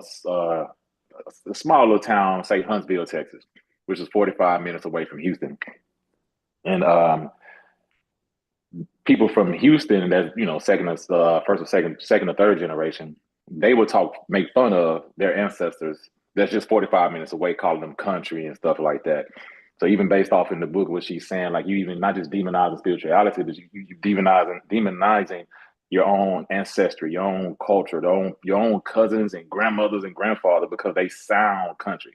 small little town, say Huntsville, Texas, which is 45 minutes away from Houston. And people from Houston that, first or second or third generation, they would make fun of their ancestors that's just 45 minutes away, calling them country and stuff like that. So even based off in the book, what she's saying, like you even not just demonizing spirituality, but you demonizing your own ancestry, your own culture, your own cousins and grandmothers and grandfathers, because they sound country,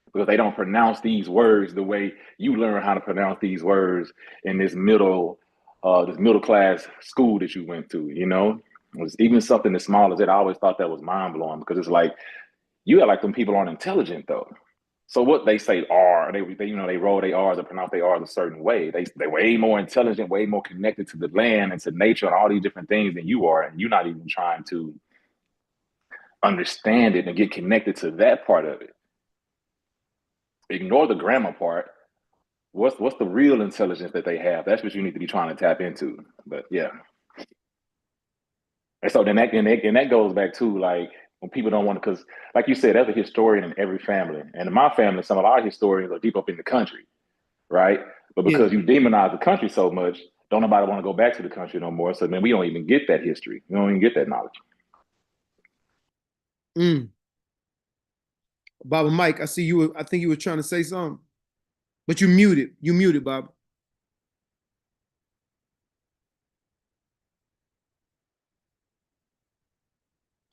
because they don't pronounce these words the way you learn how to pronounce these words in this middle class school that you went to. It was even something as small as that. I always thought that was mind blowing, because it's like, you act like them people aren't intelligent though. So what they say are they roll their R's and pronounce their R's a certain way. They way more intelligent, way more connected to the land and to nature and all these different things than you are, and you're not even trying to understand it and get connected to that part of it. Ignore the grammar part. What's the real intelligence that they have? That's what you need to be trying to tap into. But yeah. And so then that goes back to like when people don't want to, because like you said, there's a historian in every family. And in my family, some of our historians are deep up in the country, right? But Yeah. because you demonize the country so much, don't nobody want to go back to the country no more. So then we don't even get that history. We don't even get that knowledge. Mm. Baba Mike, I see you. I think you were trying to say something, but you muted. You muted, Bob.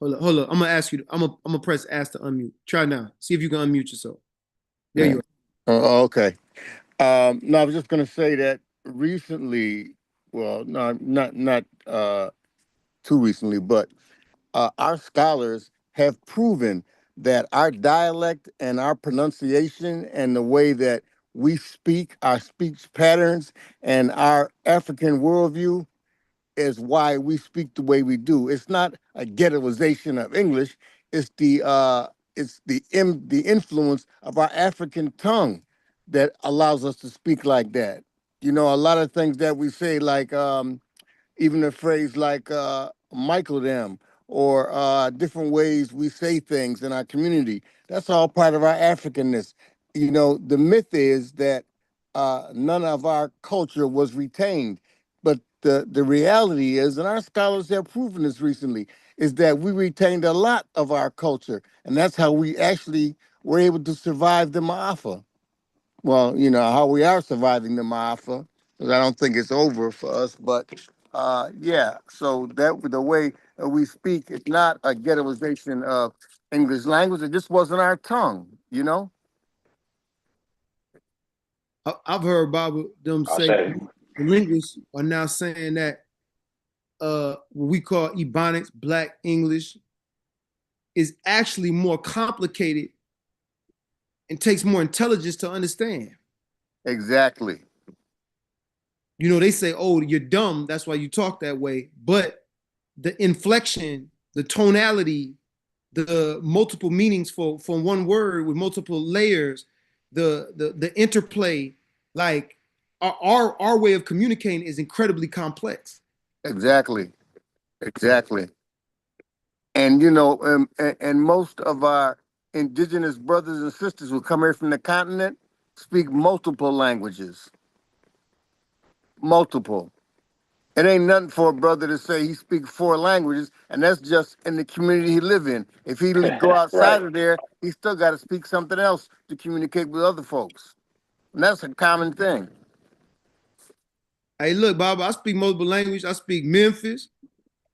Hold up, hold up. I'm gonna ask you. I'm gonna press ask to unmute. Try now. See if you can unmute yourself. There you are. Oh, okay. No, I was just going to say that recently, well, no, not too recently, but our scholars have proven that our dialect and our pronunciation and the way that we speak, our speech patterns, and our African worldview is why we speak the way we do. It's not a ghettoization of English. It's the influence of our African tongue that allows us to speak like that. You know, a lot of things that we say, like even a phrase like Michael them, or different ways we say things in our community. That's all part of our Africanness. You know, the myth is that none of our culture was retained. But the reality is, and our scholars have proven this recently, is that we retained a lot of our culture. And that's how we actually were able to survive the Ma'afa. Well, you know, how we are surviving the Ma'afa, because I don't think it's over for us. But yeah, so that the way we speak, it's not a ghettoization of English language. It just wasn't our tongue, you know? I've heard Baba them I say say, the linguists are now saying that what we call Ebonics, Black English, is actually more complicated and takes more intelligence to understand. Exactly. You know, they say, "Oh, you're dumb. That's why you talk that way." But the inflection, the tonality, the multiple meanings for one word with multiple layers, the interplay, like our way of communicating is incredibly complex. Exactly. Exactly. And you know, and most of our indigenous brothers and sisters who come here from the continent speak multiple languages. Multiple. It ain't nothing for a brother to say he speaks 4 languages, and that's just in the community he live in. If he go outside right. of there, he still got to speak something else to communicate with other folks, and that's a common thing. Hey, look, Bob, I speak multiple languages. I speak Memphis,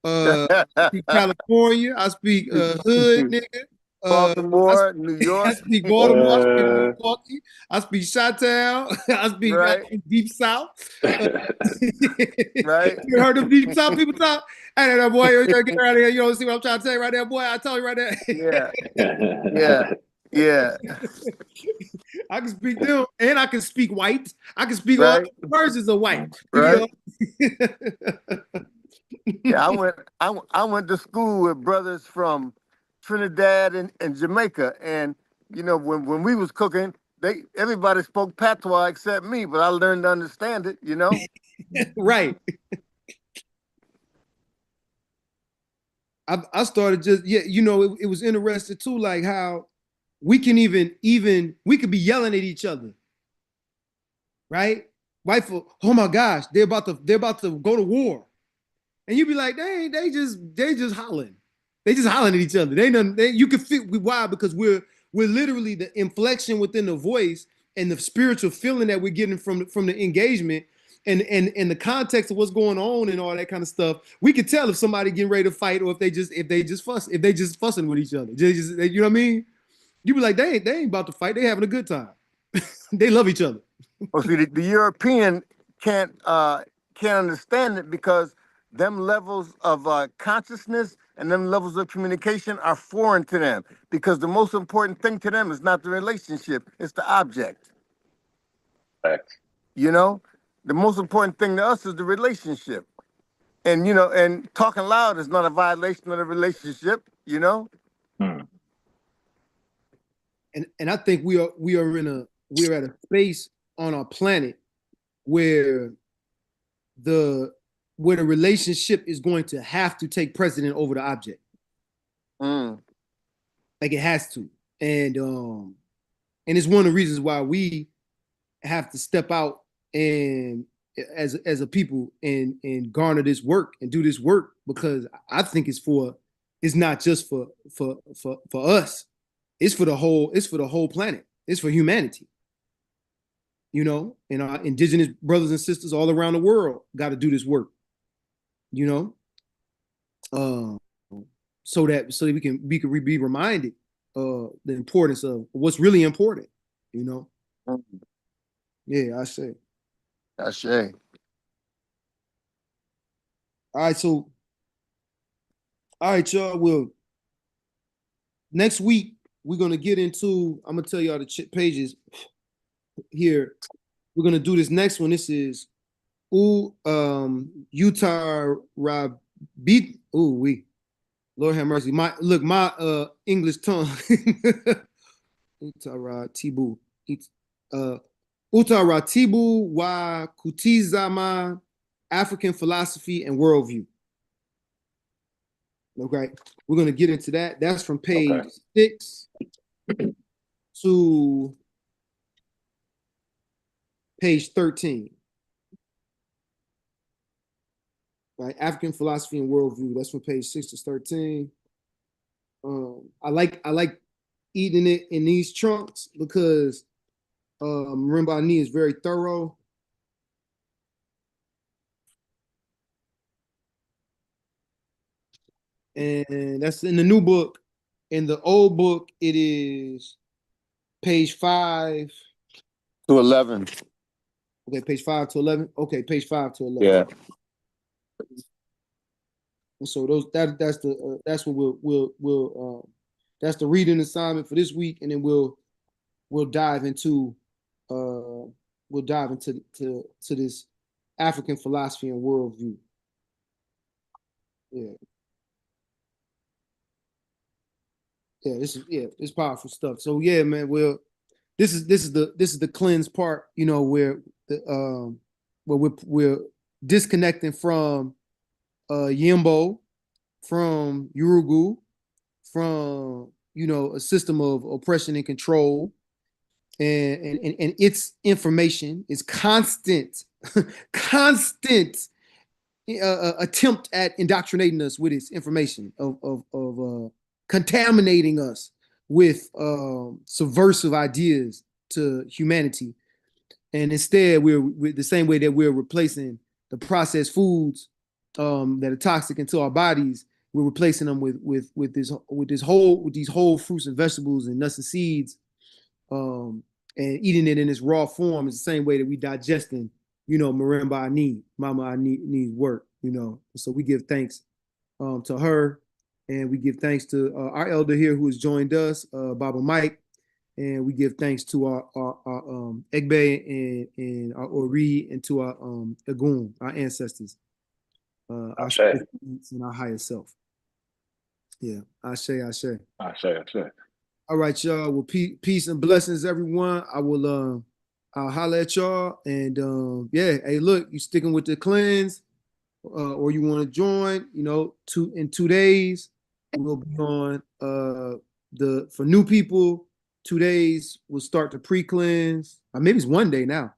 I speak California, I speak hood nigga, I Baltimore, New I York, speak Baltimore. I speak Milwaukee. I speak Chi-Town. I right, speak Deep South. right, You heard of Deep South people talk? Hey, that boy, you get right here. You don't see what I'm trying to tell you right there, boy. I tell you right there. yeah, yeah, yeah, I can speak them, and I can speak white. I can speak all right, versions of white. right. You know. Yeah, I went to school with brothers from Trinidad and Jamaica, and you know when we was cooking, everybody spoke patois except me, but I learned to understand it. You know. Right. I started just you know it was interesting too, like how we can even we could be yelling at each other, right? White folk, oh my gosh, they're about to go to war, and you be like, they just hollering, they just hollering at each other. You can fit why because we're literally the inflection within the voice and the spiritual feeling that we're getting from the engagement and the context of what's going on and all that kind of stuff. We can tell if somebody getting ready to fight or if they just fussing with each other. You know what I mean? You be like, they ain't about to fight. They having a good time. They love each other. Well, see, the European can't understand it because them levels of consciousness and them levels of communication are foreign to them, because the most important thing to them is not the relationship, it's the object. Facts. You know, the most important thing to us is the relationship. And, you know, and talking loud is not a violation of the relationship, you know? Hmm. And I think we're at a space on our planet where the relationship is going to have to take precedent over the object. Like it has to. And it's one of the reasons why we have to step out and as a people and garner this work and do this work, because I think it's not just for us. It's for the whole planet. It's for humanity. You know, and our indigenous brothers and sisters all around the world got to do this work. You know, so that we can be reminded the importance of what's really important. You know. Yeah, I say. Ashe. All right, y'all. Well, next week we're gonna get into. I'm gonna tell y'all the pages here. We're gonna do this next one. This is Utah Rabit. Ooh, we. Lord have mercy. My English tongue. Utara Tibu. Utara Tibu wa Kutizama, African philosophy and worldview. Okay, we're gonna get into that. That's from page 6 to page 13. Right, African philosophy and worldview. That's from page 6 to 13. I like eating it in these chunks because Marimbani is very thorough. And that's in the new book. In the old book, it is page 5 to 11. Okay, page 5 to 11. Okay, page 5 to 11. Yeah. And so that's what we'll that's the reading assignment for this week, and then we'll dive into to this African philosophy and worldview. Yeah. Yeah, it's powerful stuff. So yeah, man, this is the cleanse part, you know, where we're disconnecting from Yimbo, from Urugu, from, you know, a system of oppression and control, and its information is constant attempt at indoctrinating us with its information of contaminating us with subversive ideas to humanity. And instead, we're the same way that we're replacing the processed foods that are toxic into our bodies. We're replacing them with these whole fruits and vegetables and nuts and seeds, and eating it in its raw form is the same way that we digesting, you know, Marimba Mama needs work, you know. So we give thanks to her, and we give thanks to our elder here who has joined us, Baba Mike, and we give thanks to our Egbe and our Ori, and to our Agun, our ancestors, our spirits and our higher self. Yeah, Ashe. All right, y'all. Well, peace and blessings, everyone. I'll holler at y'all. And yeah, hey, look, you sticking with the cleanse, or you want to join, you know, in 2 days, we'll be on for new people, 2 days, we'll start the pre-cleanse. Or maybe it's 1 day now.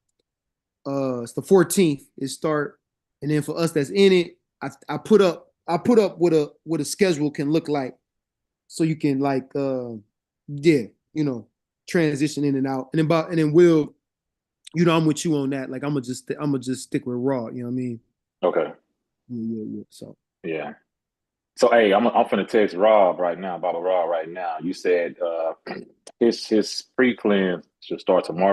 It's the 14th, it start. And then for us that's in it, I put up what a schedule can look like, so you can like yeah, you know, transition in and out. And then we'll, you know, I'm with you on that. Like I'm gonna just stick with raw, you know what I mean? Okay. Yeah. So hey, I'm finna text Rob right now, Baba Rob right now. You said his pre-cleanse should start tomorrow.